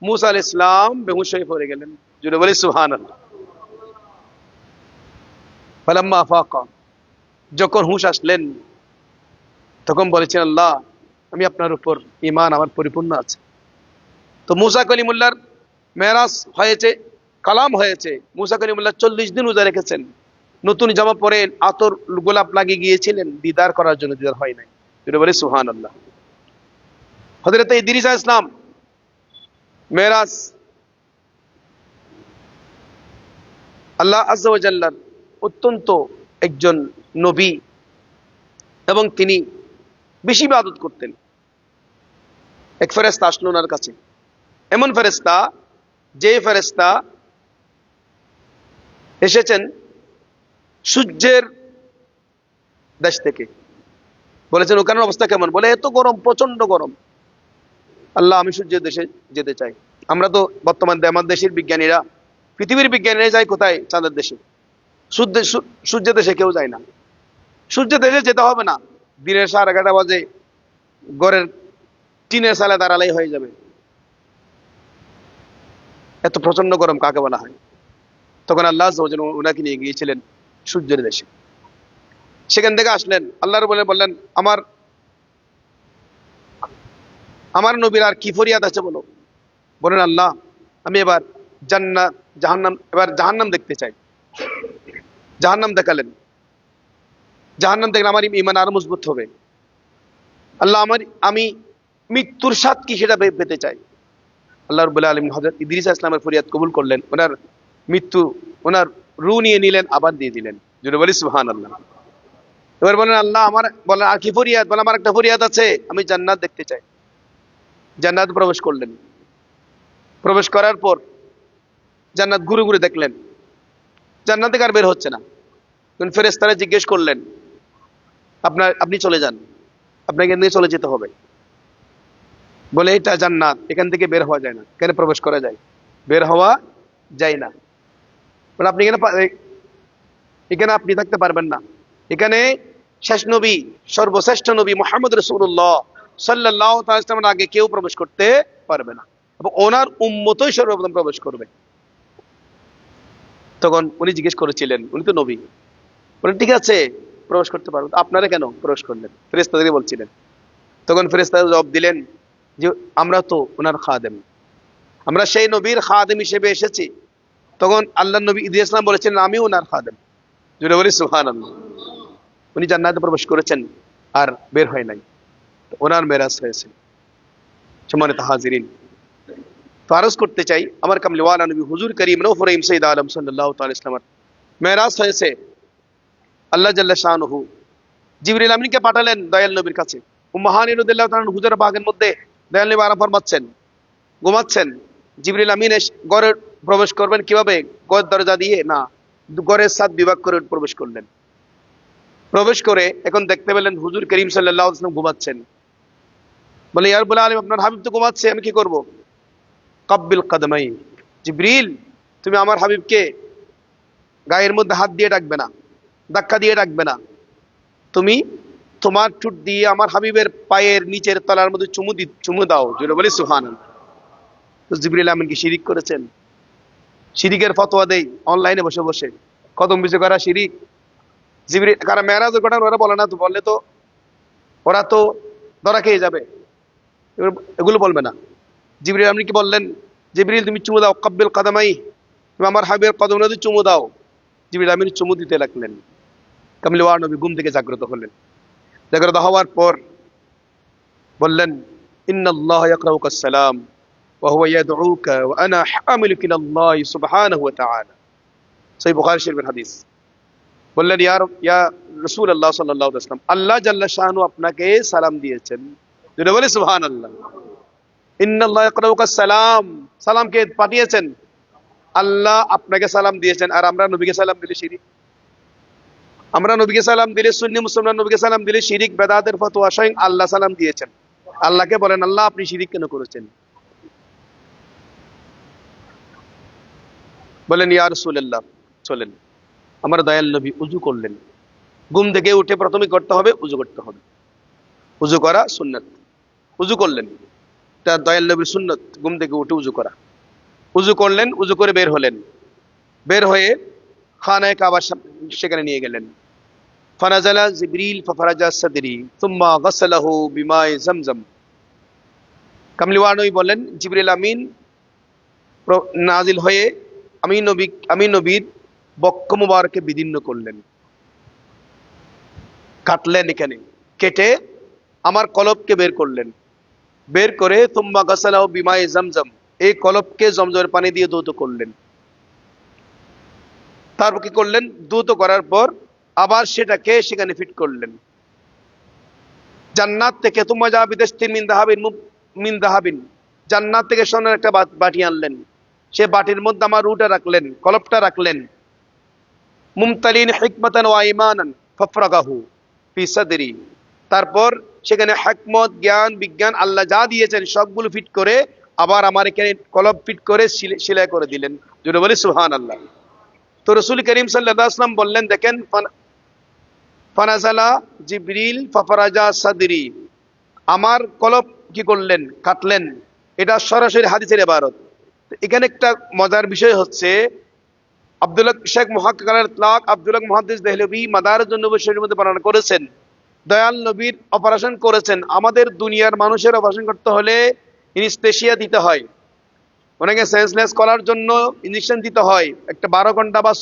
মূসা আলাইহিস সালাম বেহুশ হয়ে পড়ে গেলেন। জোরে বলি সুবহানাল্লাহ। ফালাম্মা আফাকা, যখন হুঁশ আসলেন, তখন বলেছেন, আল্লাহ আমি আপনার উপর ঈমান আমার পরিপূর্ণ আছে। তো মূসা কালিমুল্লাহর মেরাজ হয়েছে, কালাম হয়েছে। মূসা কালিমুল্লাহ 40 দিন রোজা রেখেছেন, নতুন জামা পরে আতর গোলাপ লাগিয়ে গিয়েছিলেন দিদার করার জন্য, দিদার হয় নাই। জোরে বলি সুবহানাল্লাহ। হযরত ইদ্রিস আলাইহিস সালাম মেরাজ, আল্লাহ আযজা ওয়া জাল্লার অত্যন্ত একজন নবী, এবং তিনি বেশি ইবাদত করতেন। এক ফেরেশতা আসলো ওনার কাছে, এমন ফেরেশতা যে ফেরেশতা এসেছেন সূর্যের দেশ থেকে, বলেছেন ওখানের অবস্থা কেমন? বলে এত গরম, প্রচন্ড গরম। আল্লাহ আমি সূর্যের দেশে যেতে চাই। আমরা তো বর্তমান আমার দেশের বিজ্ঞানীরা, পৃথিবীর বিজ্ঞানীরা যায় কোথায়? চাঁদের দেশে। সূর্যের দেশে কেউ যায় না। সূর্যের দেশে যেতে হবে না, দিনের 11:30 ঘরের টিনের চালে দাঁড়ালেই হয়ে যাবে। এত প্রচন্ড গরম কাকে বলা হয়? তখন আল্লাহ ওনাকে নিয়ে গিয়েছিলেন সূর্যের দেশে। সেখান থেকে আসলেন, আল্লাহর বললেন আমার আমার নবীর আর কি ফরিয়াদ আছে বলো। বলেন আল্লাহ আমি এবার জান্নাত জাহান্নাম, এবার জাহান্নাম দেখতে চাই। জাহান্নাম দেখালেন। জাহান্নাম দেখলে আমার ঈমান আরো মজবুত হবে। আল্লাহ আমি মৃত্যুর স্বাদ কি সেটা পেতে চাই। আল্লাহ রাব্বুল আলামিন হযরত ইদ্রিস আলাইহিস সালামের ফরিয়াদ কবুল করলেন। ওনার মৃত্যু, ওনার রূহ নিয়ে নিলেন, আবার দিয়ে দিলেন। জোরে বলি সুবহানাল্লাহ। এবার বলেন আল্লাহ বলেন আর কি ফরিয়াদ? বলেন আমার একটা ফরিয়াদ আছে, আমি জান্নাত দেখতে চাই। জান্নাত প্রবেশ করলেন। প্রবেশ করার পর জান্নাত ঘুরে ঘুরে দেখলেন, জান্নাত থেকে আর বের হচ্ছে না। তখন ফেরেশতারা জিজ্ঞেস করলেন আপনি চলে যান, আপনাকে এখান থেকে চলে যেতে হবে। বলে এটা জান্নাত, এখান থেকে বের হওয়া যায় না। এখানে প্রবেশ করা যায়, বের হওয়া যায় না। বলে আপনি এখানে আপনি থাকতে পারবেন না। এখানে শেষ নবী, সর্বশ্রেষ্ঠ নবী মুহাম্মদ রাসূলুল্লাহ সাল্লাল্লাহু আলাইহি ওয়াসাল্লামের আগে কেউ প্রবেশ করতে পারবে না, এবং ওনার উম্মতই সর্বপ্রথম প্রবেশ করবে। তখন উনি জিজ্ঞেস করেছিলেন, উনি তো নবী, বলেন ঠিক আছে প্রবেশ করতে পারবো, আপনারা কেন প্রবেশ করলেন? ফেরেশতাদেরকে বলছিলেন। তখন ফেরেশতারা জবাব দিলেন যে আমরা তো ওনার খাদেম, আমরা সেই নবীর খাদেম হিসেবে এসেছি। তখন আল্লাহ নবী ইদ্রিস ইসলাম বলেছেন আমি ওনার খাদেম। জুড়ে বলি সুবহানাল্লাহ। উনি জান্নাতে প্রবেশ করেছেন আর বের হয় নাই, ওনার মেরাজ হয়েছে। সম্মানিত হাজিরিন, তো আরজ করতে চাই আমার কামলিওয়ালা নবী হুজুর করিম নূহ রহিম সৈয়দ আলম সাল্লাল্লাহু তাআলা ইসলামের মেরাজ হয়েছে। আল্লাহ জাল্লা শানুহু জিবরিল আমিনকে পাঠালেন দয়াল নবীর কাছে। উম্মাহানি রাদিয়াল্লাহু তাআলা হুজুরের বাগের মধ্যে দয়াল নবী আরাম ফরমাচ্ছেন, ঘুমাচ্ছেন। জিবরিল আমিন ঘরে প্রবেশ করবেন কিভাবে? ঘরের দরজা দিয়ে না, ঘরের ছাদ বিভাগ করে প্রবেশ করলেন। প্রবেশ করে এখন দেখতে পেলেন হুজুর করিম সাল্লাল্লাহু আলাইহি ওয়াসাল্লাম ঘুমাচ্ছেন। বলে ইয়া রাব্বুল আলামিন আপনার হাবিব তো ঘুমাচ্ছে, আমি কি করব? কাব্বিল কদমাই, জিবরিল তুমি আমার হাবিবকে গায়ের মধ্যে হাত দিয়ে ডাকবে না, ধাক্কা দিয়ে ডাকবে না, তুমি তোমার ঠোঁট দিয়ে আমার হাবিবের পায়ের নিচের তলার মধ্যে চুমু দাও। জোরে বলি সুবহানাল্লাহ। তো জিবরিল আমিন কি শিরিক করেছেন? শিরিকের ফতোয়া দেই অনলাইনে বসে বসে, কদম বিজে করা শিরিক। জিবরিল কারা মেরাজের ঘটনা ওরা বলে না, তো বললে তো ওরা তো ধরা খেয়ে যাবে, এগুলো বলবে না। জিবরিল আমিন কি বললেন, জিবরিল তুমি চুমু দাও, কাব্বিল কদমাই, তুমি আমার হাবিবের কদম নদী চুমু দাও। জিবরিল আমিন চুমু দিতে লাগলেন। কামলিওয়ালা নবী ঘুম থেকে জাগ্রত হলেন। জাগ্রত হওয়ার পর বললেন ইন্নাল্লাহ ইয়াকরাউকা সালাম ওয়া হুয়া ইয়াদউকা ওয়া আনা হামিলুকা ইলাল্লাহ সুবহানাহু ওয়া তাআলা। সহিহ বুখারী শরীফের হাদিস। বললেন ইয়া রাসূলুল্লাহ সাল্লাল্লাহু আলাইহি ওয়াসাল্লাম, আল্লাহ জাল্লা শানু আপনাকে সালাম দিয়েছেন। যদি বলে সুবহানাল্লাহ। ইন্নাল্লাহ ইয়াকরাউকা সালাম, সালামকে পাঠিয়েছেন, আল্লাহ আপনাকে সালাম দিয়েছেন। আর আমরা নবীকে সালাম দিলে শিরিক, আমরা নবীকে সালাম দিলে, সুন্নি মুসলমান নবীকে সালাম দিলে শিরিক, বেদাতের ফতোয়া। স্বয়ং আল্লাহ সালাম দিয়েছেন। আল্লাহকে বলেন আল্লাহ আপনি শিরিক কেন করেছেন? বলেন ইয়া রাসূলুল্লাহ চলেন। আমার দয়াল নবী উযু করলেন। ঘুম থেকে উঠে প্রথমে করতে হবে উযু করতে হবে, উযু করা সুন্নাত। উযু করলেন, তা দয়াল নবীর সুন্নাত ঘুম থেকে উঠে উযু করা। উযু করলেন, উযু করে বের হলেন। বের হয়ে খানায়ে কাবা সেখানে নিয়ে গেলেন। ফানাজালা জিবরিল ফাফরাজা সাদরি সুম্মা গাসালাহু বিমায়ে জামজাম। কামলিওয়ালা নবী বলেন জিবরিল আমিন নাজিল হয়ে আমি নবীর বক্ষ মুবারকে বিদীর্ণ করলেন, কাটলেন, এখানে কেটে আমার কলবকে বের করলেন। বের করে তুম্মা গাসালাহু বিমায়ে জামজাম, এই কলবকে জমজমের পানি দিয়ে ধৌত করলেন। তারপর কি করলেন? ধৌত করার পর আবার সেটাকে সেখানে ফিট করলেন। জান্নাত থেকে তুম্মা যা বিদেশতিন মিন দাহাবিন, জান্নাত থেকে সোনার একটা বাটি আনলেন। সে বাটির মধ্যে আমার রুটা রাখলেন, কলপটা রাখলেন। মুমতালিন হিকমাতান ওয়া ঈমানান ফাফরাগাহু ফি সাদরি। তারপর সেখানে হিকমত, জ্ঞান, বিজ্ঞান আল্লাহ যা দিয়েছেন সবগুলো ফিট করে আবার আমার এখানে কলব ফিট করে সেলাই করে দিলেন। জোরে বলি সুবহানাল্লাহ। তো রাসূল করিম সাল্লাল্লাহু আলাইহি ওয়াসাল্লাম বললেন, দেখেন, ফানাজালা জিবরিল ফাফরাজা সাদরি, আমার কলব কি করলেন, কাটলেন। এটা সরাসরি হাদিসের ইবারত। এখানে একটা মজার বিষয় হচ্ছে, আব্দুল্লাহ শেখ মুহাক্কিক আল-ইতলাক আব্দুল্লাহ মুহাদ্দিস দেহলভী মাদারিজুন নবুওয়াহ শরীফের মধ্যে বর্ণনা করেছেন, দয়াল নবীর অপারেশন করেছেন। আমাদের দুনিয়ার মানুষের অপারেশন করতে হলে ইনস্তেশিয়া দিতে হয়, অনেকে সেন্সলেস করার জন্য ইঞ্জেকশন দিতে হয়, একটা 12 ঘন্টা বা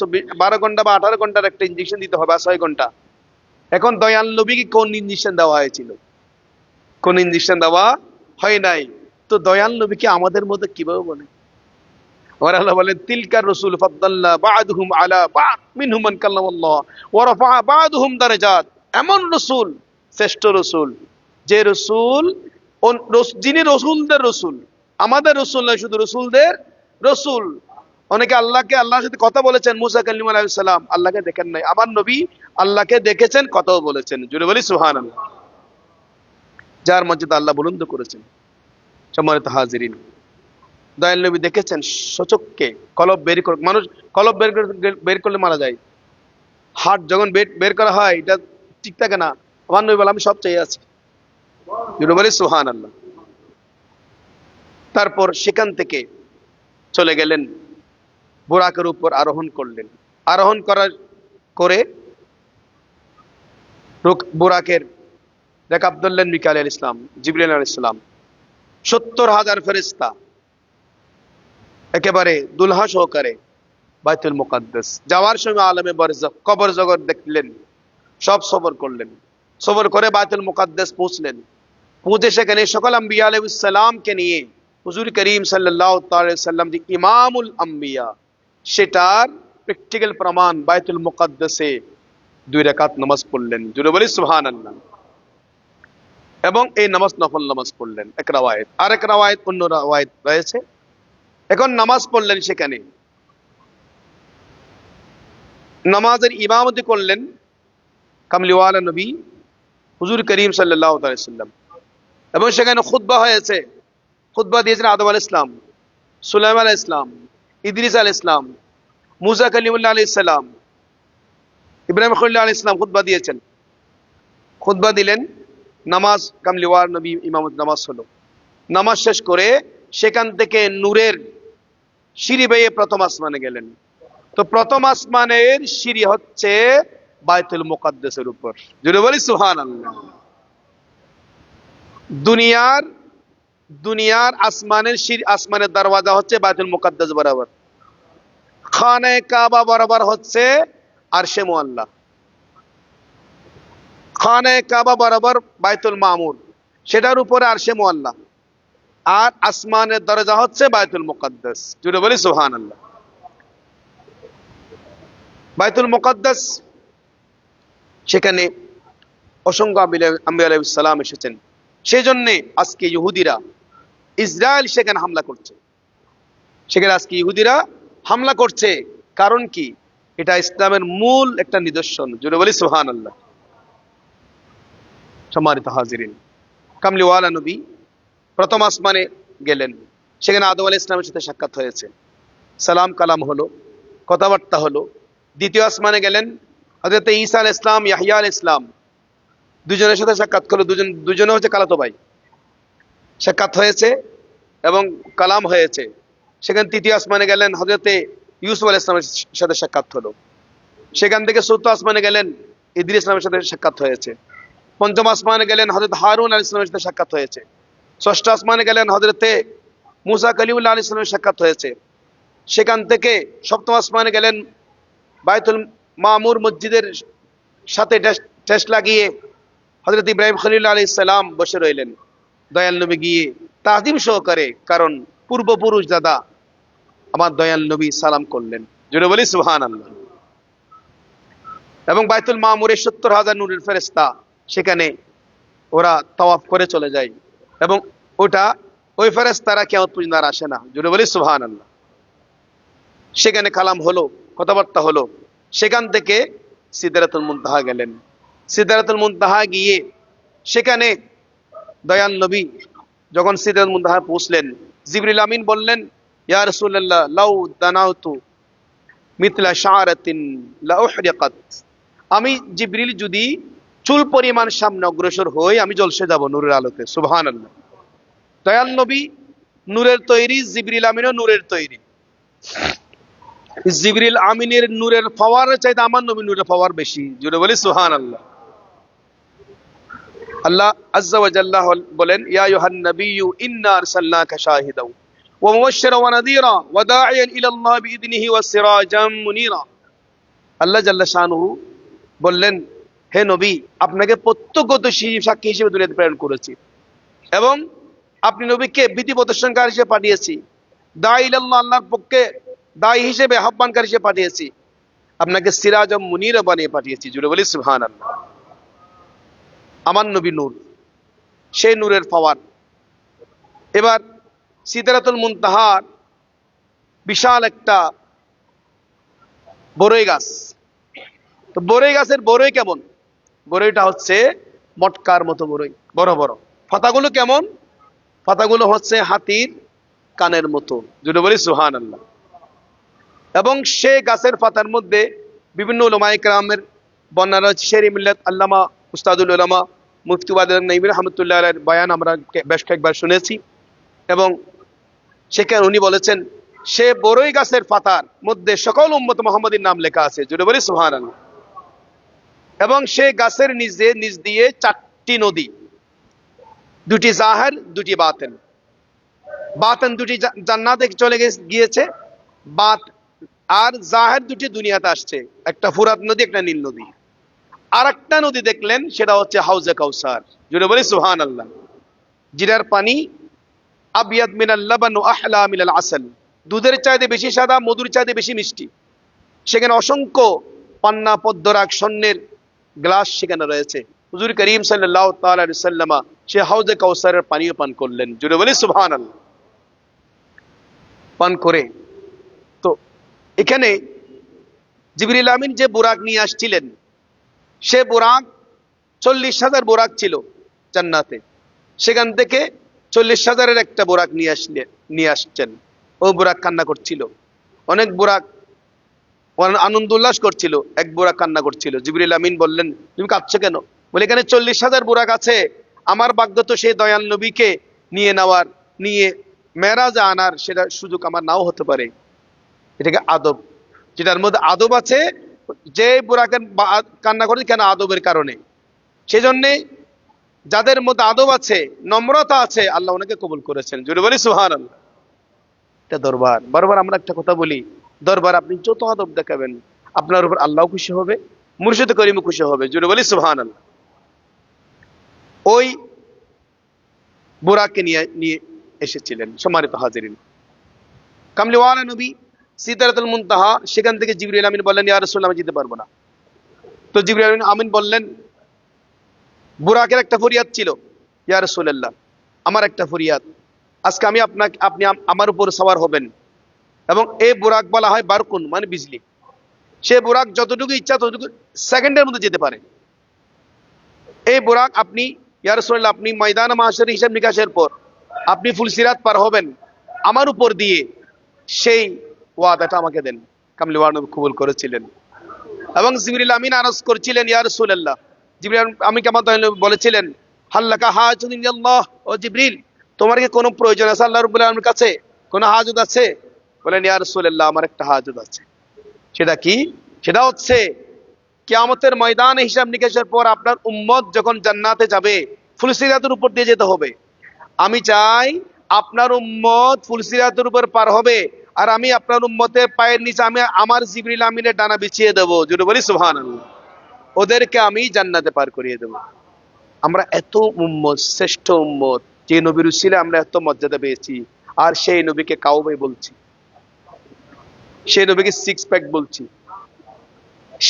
18 ঘন্টার একটা ইঞ্জেকশন দিতে হয়, বা 6 ঘন্টা। এখন দয়াল নবীকে কোন ইঞ্জেকশন দেওয়া হয়েছিল? কোন ইঞ্জেকশন দেওয়া হয় নাই। তো দয়াল নবীকে আমাদের মধ্যে কিভাবে বলে? আমার আল্লাহ বলেন, তিলকার রাসূল ফাদ্দালনা বা'দুহুম আলা বা'দ মিনহুম মান কাল্লামাল্লাহ ওয়া রাফা'a বা'দুহুম দারাজাত। এমন রাসূল, শ্রেষ্ঠ রাসূল, যে রাসূল যিনি রাসূলদের রাসূল, আমাদের রাসূল নয়, শুধু রাসূলদের রাসূল। অনেকে আল্লাহকে, আল্লাহর সাথে কথা বলেছেন, মুসা কালিম আলাইহিস সালাম আল্লাহকে দেখেন নাই। আমার নবী আল্লাহকে দেখেছেন, কথাও বলেছেন। জোরে বলি সুবহানাল্লাহ। যার মর্যাদা আল্লাহ বুলন্দ করেছেন। সম্মানিত হাজিরিন, দয়াল নবী দেখেছেন সচক্ষে কলব বের করে। মানুষ কলব বের করলে মারা যায়। হার্ট যখন বের করা হয়, এটা ঠিক থাকে না। আমার নবী বলে, আমি সব চেয়ে আছি। বলি সুবহানাল্লাহ। তারপর সেখান থেকে চলে গেলেন, বুরাকের উপর আরোহণ করলেন। আরোহণ করে বুরাকের রেকাব ধরলেন মিকাইল আলাইহিস সালাম, জিবরিল আলাইহিস সালাম, 70,000 ফেরেশতা একেবারে দুলহা সহকারে বাইতুল মুকাদ্দাস যাওয়ার সময় আলমে বারজাখ, কবর জগৎ দেখলেন, সব সবর করলেন। সবর করে বাইতুল মুকাদ্দাস পৌঁছলেন। পৌঁছে সেখানে সকল আম্বিয়া আলাইহিস সালামকে নিয়ে হুজুর করিম সাল্লাল্লাহু তাআলা সাল্লাম যে ইমামুল আম্বিয়া, সেটার প্র্যাকটিক্যাল প্রমাণ বাইতুল মুকাদ্দাসে 2 রাকাত নামাজ পড়লেন। জোরে বলি সুবহানাল্লাহ। এবং এই নামাজ নফল নামাজ পড়লেন, এক রাওয়ায়াত। আরেক রাওয়ায়াত, অন্য রাওয়ায়াত রয়েছে। এখন নামাজ পড়লেন, সেখানে নামাজের ইমামতি করলেন কামলিওয়ালা নবী হুজুর করিম সাল্লাল্লাহু আলাইহি ওয়াসাল্লাম। এবং সেখানে খুতবা হয়েছে। খুতবা দিয়েছেন আদম আলাইহিস সালাম, সুলাইমান আলাইহিস সালাম, ইদ্রিস আলাইহিস সালাম, মুসা কালিমুল্লাহ আলাইহিস সালাম, ইব্রাহিম খলিল আলাইহিস সালাম খুতবা দিয়েছেন। খুতবা দিলেন, নামাজ কামলিওয়ালা নবী ইমামত নামাজ হলো। নামাজ শেষ করে সেখান থেকে নূরের সিঁড়ি বেয়ে প্রথম আসমানে গেলেন। তো প্রথম আসমানের সিঁড়ি হচ্ছে বাইতুল মুকাদ্দাসের উপর। জোরে বলি সুবহানাল্লাহ। দুনিয়ার আসমানের সিঁড়ি, আসমানের দরওয়াজা হচ্ছে বাইতুল মুকাদ্দাস বরাবর। খানায়ে কাবা বরাবর হচ্ছে আরশে মুআল্লা। খানায়ে কাবা বরাবর বাইতুল মামুর, সেটার উপরে আরশে মুআল্লা। আর আসমানের দরজা হচ্ছে বাইতুল মুকাদ্দাস। জোরে বলি সুবহানাল্লাহ। বাইতুল মুকাদ্দাস, সেখানে অসংখ্য আম্বিয়া আলাইহিস সালাম এসেছেন। সেই জন্যে আজকে ইহুদিরা, ইসরায়েল সেখানে হামলা করছে। সেখানে আজকে ইহুদিরা হামলা করছে। কারণ কি? এটা ইসলামের মূল একটা নিদর্শন। জোরে বলি সুবহানাল্লাহ। সম্মানিত হাজিরিন, কামলিওয়ালা নবী প্রথম আসমানে গেলেন। সেখানে আদম আলাইহিস সালামের সাথে সাক্ষাৎ হয়েছে, সালাম কালাম হলো, কথাবার্তা হলো। দ্বিতীয় আসমানে গেলেন, হযরত ঈসা আলাইহিস সালাম, ইয়াহইয়া আলাইহিস সালাম, দুজনের সাথে সাক্ষাৎ হলো। দুজনে হচ্ছে খালাতো ভাই। সাক্ষাৎ হয়েছে এবং কালাম হয়েছে। সেখানে তৃতীয় আসমানে গেলেন, হযরতে ইউসুফ আলাইহিস সালামের সাথে সাক্ষাৎ হলো। সেখান থেকে চতুর্থ আসমানে গেলেন, ইদ্রিস সালামের সাথে সাক্ষাৎ হয়েছে। পঞ্চম আসমানে গেলেন, হযরত হারুন আলাইহিস সালামের সাথে সাক্ষাৎ হয়েছে। ষষ্ঠ আসমানে গেলেন, হযরতে মুসা কালিমুল্লাহ আলাইহিস সালামের সাক্ষাৎ হয়েছে। সেখান থেকে সপ্তম আসমানে গেলেন, বাইতুল মামুর মসজিদের সাথে টেস্ট লাগিয়ে হযরত ইব্রাহিম খলিল আলাইহিস সালাম বসে রইলেন। দয়াল নবী গিয়ে তাজিম সহকারে, কারণ পূর্বপুরুষ দাদা আমার দয়াল নবী সালাম করলেন। জোরে বলি সুবহানাল্লাহ। এবং বাইতুল মামুরে 70,000 নূরের ফেরেশতা, সেখানে ওরা তাওয়াফ করে চলে যায়। এবং ওই ফেরেশতারা কিয়ামত পর্যন্ত আর আসে না। জোরে বলি সুবহানাল্লাহ। সেখানে কালাম হলো, কথাবার্তা হলো। সেখান থেকে সিদরাতুল মুনতাহা গেলেন। সিদরাতুল মুনতাহা গিয়ে সেখানে দয়াল নবী যখন সিদরাতুল মুনতাহা পৌঁছলেন, জিবরিল আমিন বললেন, ইয়া রাসূলুল্লাহ লাউ দানাউতু মিথলা শাআরাতিন লা উহরিকাত। আমি জিবরিল যদি চুল পরিমাণ সামনে অগ্রসর হই, আমি জ্বলসে যাব নূরের আলোতে। সুবহানাল্লাহ। দয়াল নবী নূরের তৈরি, জিবরিল আমিনও নূরের তৈরি। জিবরিল আমিনের নূরের পাওয়ারের চাইতে আমার নবী নূরের পাওয়ার বেশি। জুড়ে বলি সুবহানাল্লাহ। আল্লাহ আজ্জা ওয়া জাল্লা বলেন, ইয়া আইয়ুহান নাবিয়্যু ইন্না আরসালনাকা শাহিদাও ওয়া মুবাশশিরাও ওয়া নাযীরা ওয়া দাঈয়ান ইলাল্লাহ বিইذনিহি ওয়া সিরাজাম মুনীরা। আল্লাহ জাল্লা শানুহু বললেন, হে নবী, আপনাকে প্রত্যক্ষদর্শী সাক্ষী হিসেবে দুনিয়াতে প্রেরণ করেছি এবং আপনি নবীকে ভীতি প্রদর্শনকারী হিসেবে পাঠিয়েছি, দাঈ ইলাল্লাহ, আল্লাহর পক্ষে দায়ী হিসেবে আহ্বানকারী হিসেবে পাঠিয়েছি, আপনাকে সিরাজাম মুনীরা বানিয়ে পাঠিয়েছি। জুড়ে বলি সুবহানাল্লাহ। আমার নবী নূর, সেই নূরের পাওয়ার। এবার সিদরাতুল মুনতাহার বিশাল একটা বরই গাছ। তো বরই গাছের বরই কেমন? বরইটা হচ্ছে মটকার মতো বরই, বড় বড়। পাতাগুলো কেমন? পাতাগুলো হচ্ছে হাতির কানের মতো। যদি বলি সুবহানাল্লাহ। এবং সে গাছের পাতার মধ্যে বিভিন্ন উলামায়ে কেরামের বর্ণনা রয়েছে। শেরি মিল্লাত আল্লামা উস্তাদুল উলামা মুফতি ওয়াদ নাইমি রাহমাতুল্লাহ আলাইহির বয়ান আমরা বেশ কয়েকবার শুনেছি। এবং সেখানে উনি বলেছেন, সে বরই গাছের পাতার মধ্যে সকল উম্মত মুহাম্মাদীর নাম লেখা আছে। জুড়ে বলি সুবহানাল্লাহ। এবং সে গাছের নিচ দিয়ে 4টি নদী, 2টি জাহির, 2টি বাতিন। বাতিন 2টি জান্নাতে চলে গিয়েছে, আর জাহির 2টি দুনিয়াতে আসছে। একটা ফুরাত নদী, একটা নীল নদী। আর একটা নদী দেখলেন, সেটা হচ্ছে হাউজে কাউসার। জুড়ে বলি সুবহানাল্লাহ। জিরার পানি আবিয়াদ মিনাল লাবান ওয়া আহলা মিনাল আসল। দুধের চাইতে বেশি সাদা, মধুর চাইতে বেশি মিষ্টি। সেখানে অসংখ্য পান্না পদ্মরাগ স্বর্ণের গ্লাস সেখানে রয়েছে। হুজুর করিম সাল্লাল্লাহু তাআলা আলাইহি ওয়াসাল্লাম সে হাউজে কাউসারের পানিও পান করলেন। জুড়ে বলি সুবহানাল্লাহ। পান করে তো এখানে জিবরিল আমিন যে বুরাক নিয়ে আসছিলেন, সে বুরাক 40,000 বুরাক ছিল জান্নাতে। সেখান থেকে 40,000-এর একটা বুরাক নিয়ে আসছেন। ও বুরাক কান্না করছিল। অনেক বুরাক আনন্দ উল্লাস করছিল, এক বুরাক কান্না করছিল। জিবরিল আমিন বললেন, তুমি কাঁদছো কেন? বলে, এখানে 40,000 বুরাক আছে, আমার ভাগ্য তো সেই দয়াল নবীকে নিয়ে মেরাজে আনার সেটা সুযোগ আমার নাও হতে পারে। এটাকে আদব, যেটার মধ্যে আদব আছে, যে বুরাকের কান্না করে কেন? আদবের কারণে। সেজন্যে যাদের মধ্যে আদব আছে, নম্রতা আছে, আল্লাহ ওনাকে কবুল করেছেন। জুড়ে বলি সুবহানাল্লাহ। এটা দরবার। বারবার আমরা একটা কথা বলি, দরবার আপনি যত আদব দেখাবেন, আপনার উপর আল্লাহ খুশি হবে, মুর্শিদ করিম খুশি হবে। জুড়ে বলি সুবহানাল্লাহ। ওই বুরাককে নিয়ে এসেছিলেন সম্মানিত হাজিরিন। কামলিওয়ালা নবী সিদরাতুল মুনতাহা, সেখান থেকে জিবরিল আমিন বললেন, ইয়া রাসূলুল্লাহ, আমি যেতে পারবো না। তো জিবরিল আমিন বললেন, বুরাকের একটা ফরিয়াদ ছিল, ইয়া রাসূলুল্লাহ, আমার একটা ফরিয়াদ। আজকে আপনি আমার উপর সওয়ার হবেন, এবং এই বুরাক বলা হয় বারকুন, মানে বিজলি। সে বুরাক যতটুকু ইচ্ছা ততটুকু সেকেন্ডের মধ্যে যেতে পারে। এই বুরাক আপনি, ইয়া রাসূলুল্লাহ, আপনি ময়দানে মাহশারে হিসাব নিকাশের পর আপনি ফুলসিরাত পার হবেন আমার উপর দিয়ে, সেই ওয়াদাটা আমাকে দেন। কামলিওয়ালা নবী কবুল করেছিলেন। এবং জিবরিল আমিন আরজ করছিলেন, ইয়া রাসূলুল্লাহ, জিবরিল আমিন কেমন বলেছিলেন, হাল্লাকা হাজাতুন ইল্লাল্লাহ, ও জিবরিল, তোমার কি কোনো প্রয়োজন আছে আল্লাহ রাব্বুল আলামিনের কাছে? কোনো হাজত আছে? বলেন, ইয়া রাসূলুল্লাহ, আমার একটা হাজত আছে। সেটা কি? সেটা হচ্ছে কিয়ামতের ময়দানে হিসাব নিকাশের পর আপনার উম্মত যখন জান্নাতে যাবে, ফুলসিরাতের উপর দিয়ে যেতে হবে। আমি চাই আপনার উম্মত ফুলসিরাতের উপর পার হবে, আর আমি আপনার উম্মতের পায়ের নিচে আমি আমার জিবরিল আমিনের ডানা বিছিয়ে দেবো। যদি বলি সুবহানাল্লাহ, ওদেরকে আমি জান্নাতে পার করিয়ে দেবো। আমরা এত উম্মত, শ্রেষ্ঠ উম্মত, যে নবীর উসিলে আমরা এত মর্যাদা পেয়েছি, আর সেই নবীকে কাউবাই বলছি, সেই নবীকে সিক্স প্যাক বলছি,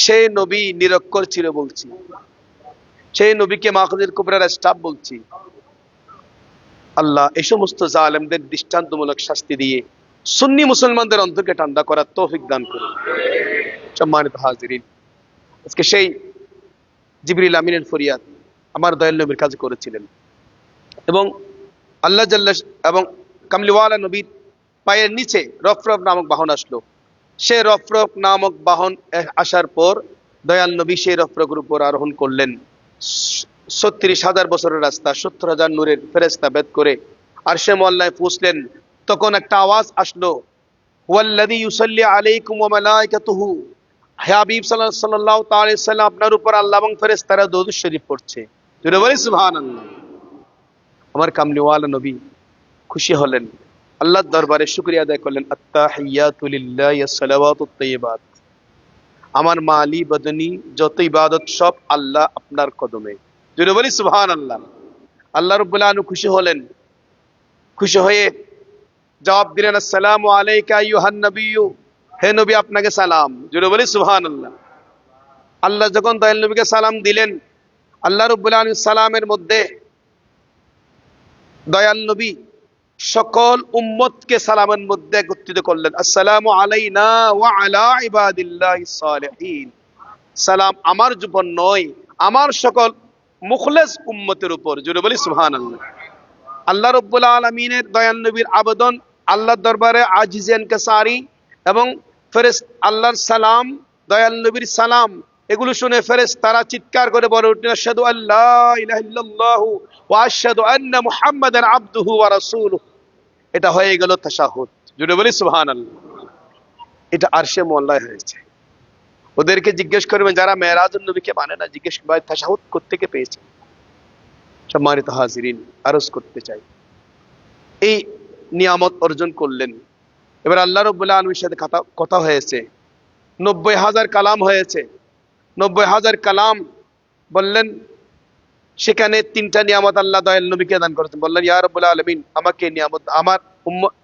সেই নবী নিরক্ষর ছিল বলছি, সেই নবীকে মাখুজুল কুবরার স্টাফ বলছি। আল্লাহ এই সমস্ত জালেমদের দৃষ্টান্তমূলক শাস্তি দিয়ে সুন্নি মুসলমানদের অন্তরকে ঠান্ডা করার তৌফিক দান করুন। সম্মানিত হাজিরিন, আজকে সেই জিবরিল আমিনের ফরিয়াদ আমার দয়াল নবীর কাছে করেছিলেন, এবং আল্লাহ জাল্লা এবং কামলিওয়ালা নবীর পায়ের নিচে রফরফ নামক বাহন আসলো। সে রফরফ নামক বাহন আসার পর দয়াল নবী সেই রফরফের উপর আরোহণ করলেন। ৩৬,০০০ বছরের রাস্তা ৭০,০০০ নূরের ফেরেশতা বেদ করে আরশে মুআল্লায় পৌঁছলেন। তখন একটা আওয়াজ আসলো, ওয়াল্লাযী ইউসাল্লি আলাইকুম ওয়া মালাইকাতুহু, হে হাবিব সাল্লাল্লাহু তাআলা আলাইহি সাল্লাম, আপনার উপর আল্লাহ এবং ফেরেশতারা দরুদ শরীফ পড়ছে। জোরে বলি সুবহানাল্লাহ। আমার কামলিওয়ালা নবী খুশি হলেন, আল্লাহর দরবারে শুকরিয়া আদায় করলেন। আত্তাহিয়াতু লিল্লাহি ওয়াস-সালাওয়াতুত তাইয়্যিবাত, আমার মালি বদনি যত ইবাদত সব আল্লাহ আপনার কদমে। জোরে বলি সুবহানাল্লাহ। আল্লাহ রাব্বুল আলামিন খুশি হলেন, খুশি হয়ে জবাব দিলেন, আসসালামু আলাইকা আইয়ুহান নবিয়্যু, হে নবী আপনাকে সালাম। জোরে বলি সুবহানাল্লাহ। আল্লাহ যখন দয়াল নবীকে সালাম দিলেন, আল্লাহ রাব্বুল আলামিন সালামের মধ্যে দয়াল নবী সকল উম্মতকে সালামের মধ্যে একত্রিত করলেন। আসসালামু আলাইনা ওয়া আলা ইবাদিল্লাহিস সালিহিন, সালাম আমার উপর নয়, আমার সকল মুখলেস উম্মতের উপর। জোরে বলি সুবহানাল্লাহ। আল্লাহ রাব্বুল আলামিনের দয়াল নবীর আবেদন আল্লাহর দরবারে আজিজ ইনকিসারি, এবং আল্লাহর সালাম, দয়াল নবীর সালাম, এগুলো শুনে ফেরেশতারা চিৎকার করে বলে উঠলেন, আশহাদু আল্লা ইলাহা ইল্লাল্লাহু ওয়া আশহাদু আন্না মুহাম্মাদান আবদুহু ওয়া রাসূলুহু। এটা হয়ে গেল তাশাহুদ। জোরে বলি সুবহানাল্লাহ। এটা আরশে মুআল্লায় হয়েছে। ওদেরকে জিজ্ঞেস করবেন যারা মেরাজুন নবীকে মানে না, জিজ্ঞেস করবেন তাশাহুদ কোত্থেকে পেয়েছে। সম্মানিত হাজিরিন, আরজ করতে চাই, এই নিয়ামত অর্জন করলেন। এবার আল্লাহ রাব্বুল আলামিনের সাথে কথা হয়েছে, ৯০,০০০ কালাম হয়েছে। ৯০,০০০ কালাম বললেন, সেখানে ৩টা নিয়ামত আল্লাহ দয়াল নবীকে দান করেছেন। বললেন, ইয়া রাব্বুল আলামিন, আমাকে নিয়ামত, আমার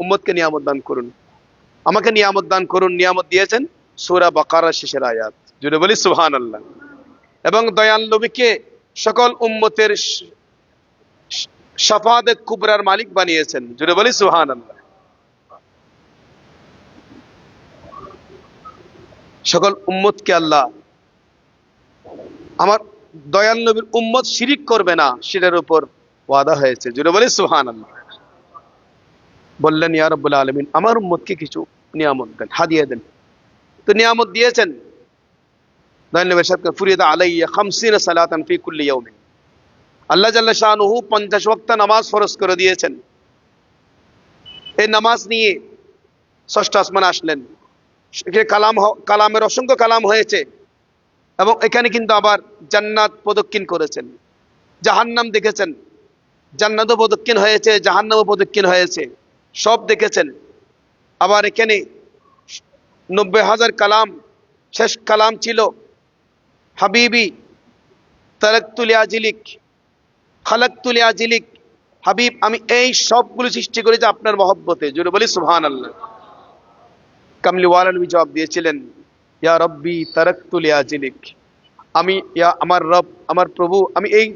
উম্মতকে নিয়ামত দান করুন, আমাকে নিয়ামত দান করুন। নিয়ামত দিয়েছেন সূরা বাকারার শেষের আয়াত। জুড়ে বলি সুবহানাল্লাহ। এবং দয়াল নবীকে সকল উম্মতের শাফাআতে কুবরার মালিক বানিয়েছেন। জুড়ে বলি সুবহানাল্লাহ। সকল উম্মতকে আল্লাহ, আমার দয়াল নবীর উম্মত শিরিক করবে না সেটার উপর ওয়াদা হয়েছে। জুড়ে বলি সুবহানাল্লাহ। বললেন, ইয়া রাব্বুল আলামিন, আমার উম্মতকে কিছু নিয়ামত দেন, হাদিয়া দেন। তো নিয়ামত দিয়েছেন। দয়াল নবীর সাথে ফুরিদা আলাইয়া 50 সালাতান ফি কুল্লি ইয়াউমিন, আল্লাহ জাল্লা শানুহু 50 ওয়াক্ত নামাজ ফরজ করে দিয়েছেন। এই নামাজ নিয়ে ষষ্ঠ আসমানে আসলেন। কালামের অসংখ্য কালাম হয়েছে, এবং এখানে কিন্তু আবার জান্নাত প্রদক্ষিণ করেছেন, জাহান্নাম দেখেছেন, জান্নাতও প্রদক্ষিণ হয়েছে, জাহান্নামও প্রদক্ষিণ হয়েছে, সব দেখেছেন। আবার এখানে ৯০,০০০ কালাম, শেষ কালাম ছিল হাবিবি তারাকতু লিআজলিক খালাকতু লিআজলিক, হাবিব আমি এই সবগুলো সৃষ্টি করেছি আপনার মহব্বতে। জোরে বলি সুবহানাল্লাহ। কামলিওয়ালা নবী জবাব দিয়েছিলেন, ইয়া রব্বি তারাকতু লিআজলিক, আমি, ইয়া আমার রব, আমার প্রভু, আমি এই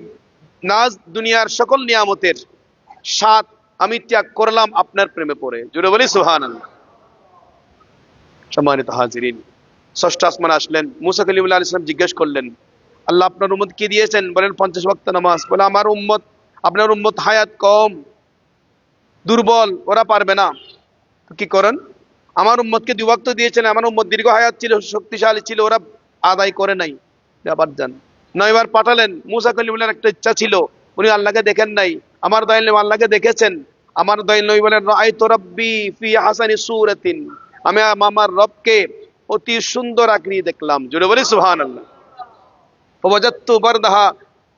নাজ দুনিয়ার সকল নিয়ামতের স্বাদ আমি ত্যাগ করলাম আপনার প্রেমে পড়ে। জোরে বলি সুবহানাল্লাহ। সম্মানিত হাজিরিন, ষষ্ঠ আসমান আসলেন। মুসা কালিমুল্লাহ আলাইহিস সালাম জিজ্ঞেস করলেন, আল্লাহ আপনার উম্মত কি দিয়েছেন? বলেন 50 ওয়াক্ত নামাজ। বলে, আমার উম্মত, আপনার উম্মত হায়াত কম, দুর্বল, ওরা পারবে না। তো কি করেন? আমার উম্মতকে 2 ওয়াক্ত দিয়েছেন, আমার উম্মত দীর্ঘ হায়াত ছিল, শক্তিশালী ছিল, ওরা আদায় করে নাই, আবার যান। 9 বার পাঠালেন। মুসা কালিমুল্লাহর একটা ইচ্ছা ছিল, উনি আল্লাহকে দেখেন নাই। আমার দয়াল নবী আল্লাহকে দেখেছেন। আমার দয়াল নবী বলেন, রাআইতু রাব্বি ফি হাসানি সূরাতিন, আমি আমার রবকে অতি সুন্দর আকৃতি দেখলাম। জোরে বলি সুবহানাল্লাহ। ওয়াজাদতু বারদাহা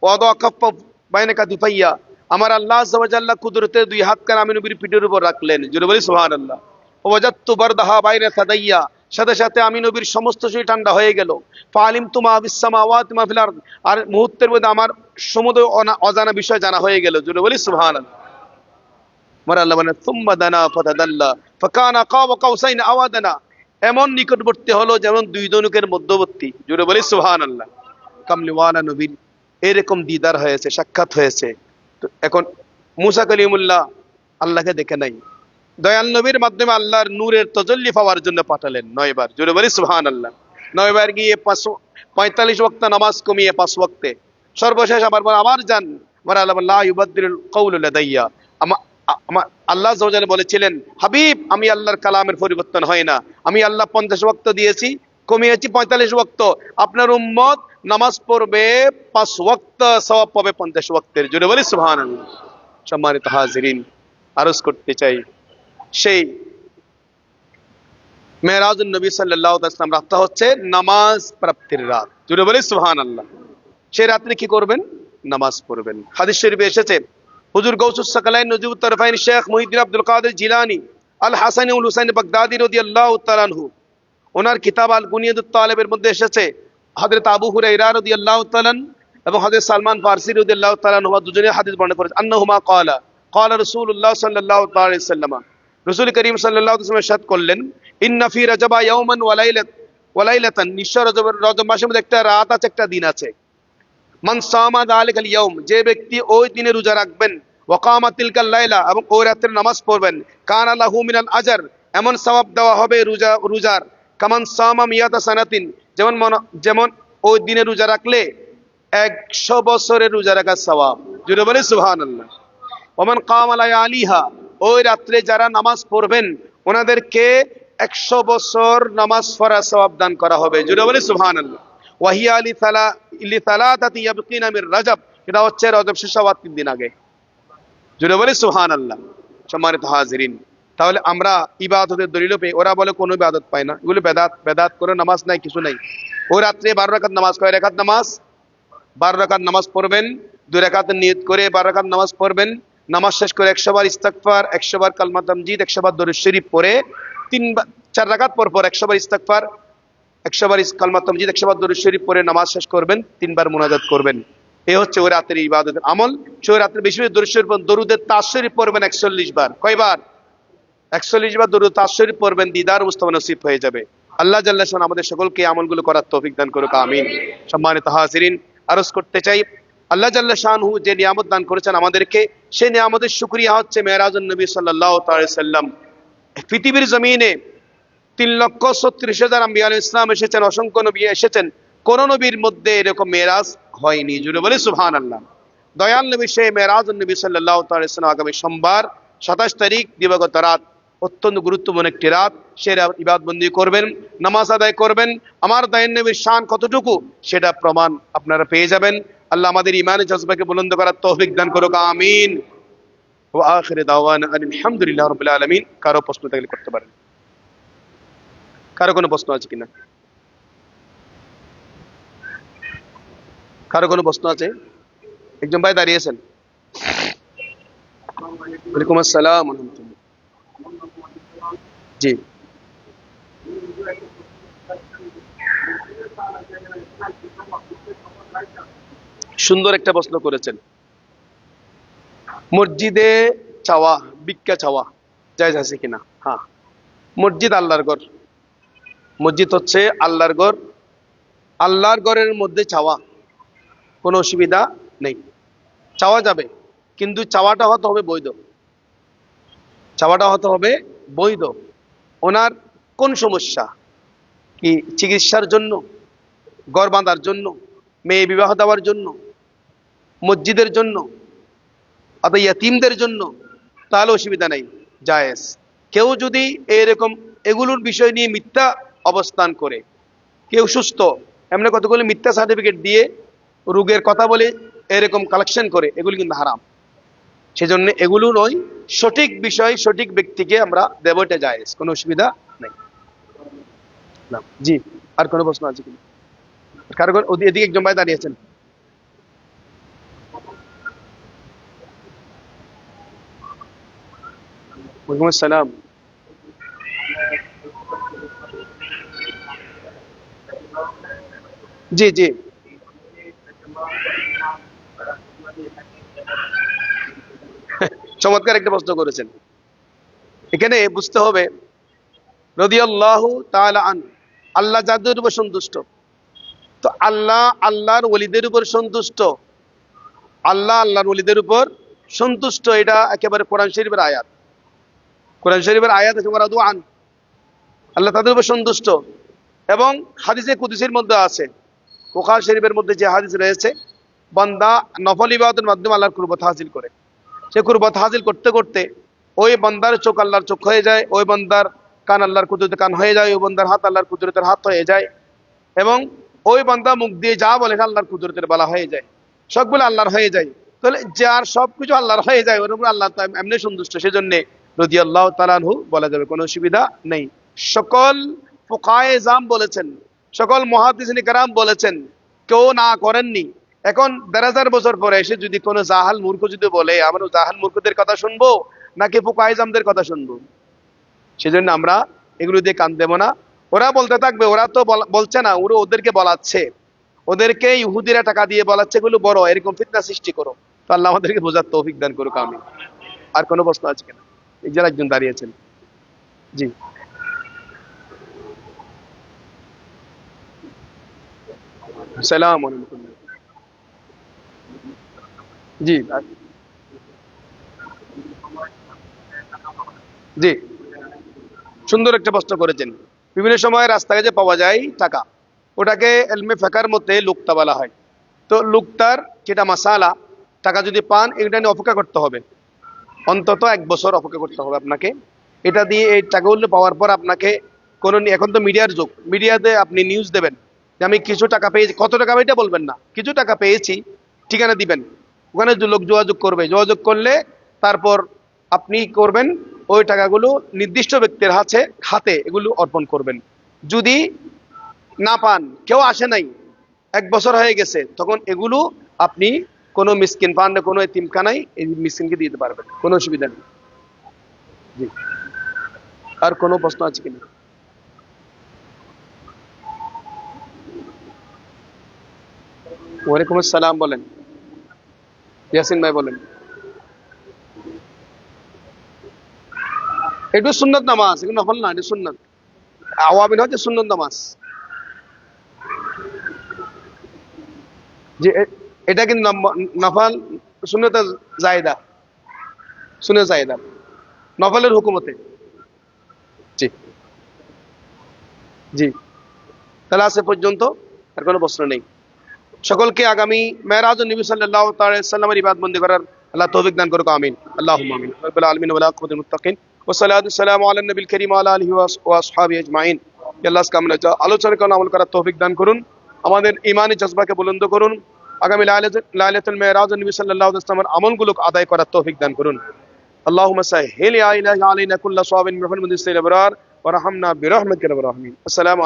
ওয়াদা কাফফা বাইনা কাতিফাইয়া, আমার আল্লাহ আযজা ওয়া জাল্লা কুদরতে 2 হাত কান আমি নবীর পিঠের উপর রাখলেন। জোরে বলি সুবহানাল্লাহ। ওয়াজাদতু বারদাহা বাইনা সাদাইয়া, সাথে সাথে আমি নবীর সমস্ত শরীর ঠান্ডা হয়ে গেল। ফাআলিমতু মা ফিস সামাওয়াতি মা ফিল আরদ, আর মুহূর্তের মধ্যে আমার সমুদ্র অজানা বিষয় জানা হয়ে গেল। জোরে বলি সুবহানাল্লাহ। আমার আল্লাহ বলেন, সুম্মা দানা ফাতাদাল্লা ফাকানা কাবা কাউসাইন আও আদনা, এমন নিকটবর্তী হলো যেমন 2 ধনুকের মধ্যবর্তী। জোরে বলি সুবহানাল্লাহ। কামলিওয়ালা নবীর এরকম দিদার হয়েছে, সাক্ষাৎ হয়েছে। তো এখন মুসা কালিমুল্লাহ আল্লাহকে দেখে নাই, দয়াল নবীর মাধ্যমে আল্লাহর নূরের তজল্লি পাওয়ার জন্য পাঠালেন 9 বার। জোরে বলি সুবহানাল্লাহ। 9 বার গিয়ে 45 ওয়াক্ত নামাজ কমিয়ে 5 ওয়াক্তে। সর্বশেষ আবার যান, আমার আল্লাহ লা ইউবাদদিলুল কওলু লাদাইয়া। আল্লাহ আযজা ওয়া জাল্লা বলেছিলেন, হাবিব আমি আল্লাহর কালামের পরিবর্তন হয় না, আমি আল্লাহ 50 ওয়াক্ত দিয়েছি, কমিয়েছি 45 ওয়াক্ত। আপনার উম্মত নামাজ পড়বে 5 ওয়াক্ত, সওয়াব পাবে 50 ওয়াক্তের। জোরে বলি সুবহানাল্লাহ। সম্মানিত হাজিরিন, আরজ করতে চাই, সেই মেরাজুন নবী সাল্লাল্লাহু আলাইহি ওয়াসাল্লাম রাতটা হচ্ছে নামাজ প্রাপ্তির রাত। জোরে বলি সুবহানাল্লাহ। সেই রাত্রে কি করবেন? নামাজ পড়বেন। হাদিস শরীফে এসেছে, হুজুর গাউসুস সাকালাইন নজিবুত তারফাইন শেখ মুহিউদ্দিন আব্দুল কাদের জিলানী আল হাসানী উল হুসাইন বাগদাদি রাদিয়াল্লাহু তাআলা আনহু, ওনার কিতাব আল বুনিয়াদুত তালেবের মধ্যে এসেছে, হযরত আবু হুরায়রা রাদিয়াল্লাহু তাআলা এবং হযরত সালমান ফারসি রাদিয়াল্লাহু তাআলা আনহু দুজনেই হাদিস বর্ণনা করেছেন, আন্নাহুমা ক্বালা ক্বালা রাসূলুল্লাহ সাল্লাল্লাহু আলাইহি ওয়াসাল্লাম, রাসূল করিম সাল্লাল্লাহু আলাইহি ওয়াসাল্লাম ইরশাদ করলেন, ইন্না ফি রাজাবা ইয়াওমান ওয়া লাইলাতান, নিশ্চয় রজব মাসের মধ্যে একটা রাত আছে, একটা দিন আছে। মান সামা যালিকাল ইয়াউম, যে ব্যক্তি ওই দিনে রোজা রাখবেন, ওয়া কামা তিলকাল লাইলা, এবং ওই রাতে নামাজ পড়বেন, কানা লাহু মিনাল আজর, এমন সওয়াব দেওয়া হবে রোজার, কামান সামা মিয়াতা সানাতিন, যেমন ওই দিনে রোজা রাখলে 100 বছরের রোজা রাখার সওয়াব। জোরে বলি সুবহানাল্লাহ। ওমান কামা লায়ালিহা, ওই রাত্রে যারা নামাজ পড়বেন ওনাদেরকে 100 বছর নামাজ পড়ার সওয়াব দান করা হবে। জোরে বলি সুবহানাল্লাহ। ওয়াহিয়া লিসালাতাতি ইয়াবকিনা মির রাজব, এটা হচ্ছে রজব শেষ হওয়ার 3 দিন আগে। জোরে বলি সুবহানাল্লাহ। সম্মানিত হাজিরিন, তাহলে আমরা ইবাদতের দলিল পেয়ে, ওরা বলে কোনো ইবাদত পায় না, এগুলো বেদাত করে, নামাজ নাই, কিছু নাই। ওই রাত্রে 12 রাকাত নামাজ, কয় রাকাত নামাজ? 12 রাকাত নামাজ পড়বেন, 2 রাকাতের নিয়ত করে 12 রাকাত নামাজ পড়বেন। নামাজ শেষ করে 100 বার ইস্তিগফার, 100 বার কালমা তামজিদ, 100 বার দরুদ শরীফ পড়ে 4 রাকাত পর 100 বার ইস্তিগফার, 100 বার কালমা তামজিদ, 100 বার দরুদ শরীফ পড়ে নামাজ শেষ করবেন, 3 বার মুনাজাত করবেন। এই হচ্ছে ওই রাতের ইবাদতের আমল। সেই রাতের বেশি বেশি দরুদ শরীফ, দরুদের তাশরীফ পড়বেন 41 বার। কয়বার? 41 বার দরুদ তাশরীফ পড়বেন, দিদার মুস্তাফা নসিব হয়ে যাবে। আল্লাহ জাল্লা শান আমাদের সকলকে আমলগুলো করার তৌফিক দান করুক, আমিন। সম্মানিত হাজিরিন, আরজ করতে চাই, আল্লাহ জাল্লা শানহু যে নিয়ামত দান করেছেন আমাদেরকে, সেই নিয়ামতের শুকরিয়া হচ্ছে মেরাজুন নবী সাল্লাল্লাহু আলাইহি সাল্লাম। পৃথিবীর জমিনে 3,36,000 আম্বিয়া আলাইহিস সালাম এসেছেন, অসংখ্য নবী এসেছেন, কোন নবীর মধ্যে এরকম মেরাজ হয়নি। জুড়ে বলে সুবহানাল্লাহ। দয়াল নবী সেই মেরাজুন নবী সাল্লাল্লাহু আলাইহি সাল্লাম আগামী সোমবার 27 তারিখ দিবাগত রাত, অত্যন্ত গুরুত্বপূর্ণ একটি রাত, সে ইবাদত বন্দি করবেন, নামাজ আদায় করবেন। আমার দয়াল নবীর শান কতটুকু সেটা প্রমাণ আপনারা পেয়ে যাবেন। আল্লাহ আমাদের ইমানের জজবাকে বুলন্দ করার তৌফিক দান করুক, আমিন। ওয়া আখিরু দাওয়ানা আলহামদুলিল্লাহি রাব্বিল আলামিন। কারো প্রশ্ন থাকলে করতে পারেন। কারো কোনো প্রশ্ন আছে কিনা? কারো কোনো প্রশ্ন আছে? একজন ভাই দাঁড়িয়েছেন। ওয়ালাইকুম আসসালাম ওয়া রাহমাতুল্লাহ। জি, সুন্দর একটা প্রশ্ন করেছেন। মসজিদে চাওয়া, ভিক্ষা চাওয়া জায়েজ আছে কিনা? হ্যাঁ, মসজিদ আল্লাহর ঘর, মসজিদ হচ্ছে আল্লাহর ঘর, আল্লাহর ঘরের মধ্যে চাওয়া কোনো অসুবিধা নেই, চাওয়া যাবে, কিন্তু চাওয়াটা হতে হবে বৈধ। চাওয়াটা হতে হবে বৈধ। ওনার কোন সমস্যা? কি চিকিৎসার জন্য, ঘর বাঁধার জন্য, মেয়ে বিবাহ দেওয়ার জন্য, মসজিদের জন্য, অথবা ইয়াতিমদের জন্য, তাহলে অসুবিধা নেই, জায়েজ। কেউ যদি এরকম এগুলোর বিষয় নিয়ে মিথ্যা অবস্থান করে, কেউ সুস্থ এমনি কতগুলো মিথ্যা সার্টিফিকেট দিয়ে রোগের কথা বলে এরকম কালেকশন করে, এগুলো কিন্তু হারাম। সেজন্য এগুলো নয়, সঠিক বিষয় সঠিক ব্যক্তিকে আমরা দেব, এটা জায়েজ, কোনো অসুবিধা নেই। জি, আর কোনো প্রশ্ন আছে কিনা? কারো এদিকে একজন ভাই দাঁড়িয়েছেন। ওয়ালাইকুম আসসালাম। জি জি, চমৎকার একটা প্রশ্ন করেছেন। এখানে বুঝতে হবে, রাদিয়াল্লাহু তাআলা আন, আল্লাহ যাদের উপর সন্তুষ্ট, তো আল্লাহ আল্লাহর ওলিদের উপর সন্তুষ্ট, আল্লাহ আল্লাহর ওলিদের উপর সন্তুষ্ট, এটা একেবারে কোরআন শরীফের আয়াত। কোরআন শরীফের আয়াত আছে ওয়ারাদু আন, আল্লাহ তাদের উপর সন্তুষ্ট। এবং হাদিসে কুদসির মধ্যে আছে, বুখারী শরীফের মধ্যে যে হাদিস রয়েছে, বান্দা নফল ইবাদতের মাধ্যমে আল্লাহর কুরবত হাসিল করে। সে কুরবত হাসিল করতে করতে ওই বান্দার চোখ আল্লাহর চোখ হয়ে যায়, ওই বান্দার কান আল্লাহর কুদরতের কান হয়ে যায়, ওই বান্দার হাত আল্লাহর কুদরতের হাত হয়ে যায়, এবং ওই বান্দা মুখ দিয়ে যা বলে আল্লাহর কুদরতের বলা হয়ে যায়, সবগুলো আল্লাহর হয়ে যায়। তাহলে যার সবকিছু আল্লাহর হয়ে যায় ওর উপর আল্লাহ এমনি সন্তুষ্ট, সেজন্য রাদিয়াল্লাহু তাআলা আনহু বলা যাবে, কোনো অসুবিধা নেই। সকল ফুকায়ে জাম বলেছেন, সকল মুহাদ্দিসিনে কেরাম বলেছেন, কেউ না করেননি। এখন ১,৫০০ বছর পরে এসে যদি কোনো জাহাল মূর্খ যদি বলে, আমরা জাহাল মূর্খদের কথা শুনবো নাকি ফুকায়ে জামদের কথা শুনবো? সেজন্য আমরা এগুলো দিয়ে কান দেবো না। ওরা বলতে থাকবে, ওরা তো বলছে না, ওরা ওদেরকে বলাচ্ছে, ওদেরকে ইহুদিরা টাকা দিয়ে বলাচ্ছে এগুলো বড়, এরকম ফিতনা সৃষ্টি করো। তো আল্লাহ আমাদেরকে বোঝার তৌফিক দান করুক, আমিন। আর কোনো প্রশ্ন আছে কিনা? এই যারা একজন দাঁড়িয়েছেন, জি সালাম আলাইকুম। জি জি, সুন্দর একটা প্রশ্ন করেছেন। বিভিন্ন সময় রাস্তায় যে পাওয়া যায় টাকা, ওটাকে এলমে ফেকার মধ্যে লুকতা বলা হয়। তো লুকতার যেটা মাসালা, টাকা যদি পান এটা নিয়ে অপেক্ষা করতে হবে, অন্তত 1 বছর অপেক্ষা করতে হবে আপনাকে। এটা দিয়ে এই টাকাগুলো পাওয়ার পর আপনাকে কোনো, এখন তো মিডিয়ার যুগ, মিডিয়াতে আপনি নিউজ দেবেন যে আমি কিছু টাকা পেয়েছি, কত টাকা এটা বলবেন না, কিছু টাকা পেয়েছি, ঠিকানা দিবেন। ওখানে লোক যোগাযোগ করবে, যোগাযোগ করলে তারপর আপনি করবেন ওই টাকাগুলো নির্দিষ্ট ব্যক্তির হাতে এগুলো অর্পণ করবেন। যদি না পান, কেউ আসে নাই, 1 বছর হয়ে গেছে, তখন এগুলো আপনি কোনো মিসকিন পান, কোনো এতিমখানায় এই মিসকিনকে দিতে পারবেন, কোনো অসুবিধা নেই। জি, আর কোনো প্রশ্ন আছে কিনা? ওয়ালাইকুম আসসালাম, বলেন। ইয়াসিন ভাই বলেন। এটা সুন্নত নামাজ, এগুলো নফল না, এটা সুন্নত। আওয়াবিন হচ্ছে সুন্নত নামাজ। যে এটা কিন্তু নফল, সুন্নত জায়েদা, সুন্নত জায়েদা নফলের হুকুমতে। জি জি, তাহলে আজ এ পর্যন্ত, আর কোনো প্রশ্ন নেই। সকলকে আগামী মেরাজ নবী সাল্লাল্লাহু তাআলা আলাইহি ওয়াসাল্লামের ইবাদতবন্দি করার আল্লাহ তৌফিক দান করুক, আমিন। আল্লাহুম্মা আমিন। রাব্বিল আলামিন ওয়া আকিবাতুল মুত্তাকিন ওয়া সালাতু ওয়াসসালামু আলা নবিল কারীম ওয়া আলা আলিহি ওয়া আসহাবিহি আজমাইন। আল্লাহ আজকে আমরা যা আলোচনা করলাম আমল করার তৌফিক দান করুন, আমাদের ঈমানি জজবাকে বুলন্দ করুন, আগামী লাইলাতুল মেরাজ নবী সাল্লাল্লাহু আলাইহি ওয়াসাল্লামের আমলগুলো আদায় করার তৌফিক দান করুন। আল্লাহুম্মা সাহহিল ইয়া ইলাহি আলাইনা কুল্লা সাওয়াবিন বিরহমাতিকা ইয়া আবরার ওয়া রাহমনা বিরহমাতিকা ইয়া আরহামার রাহিমিন। আসসালামু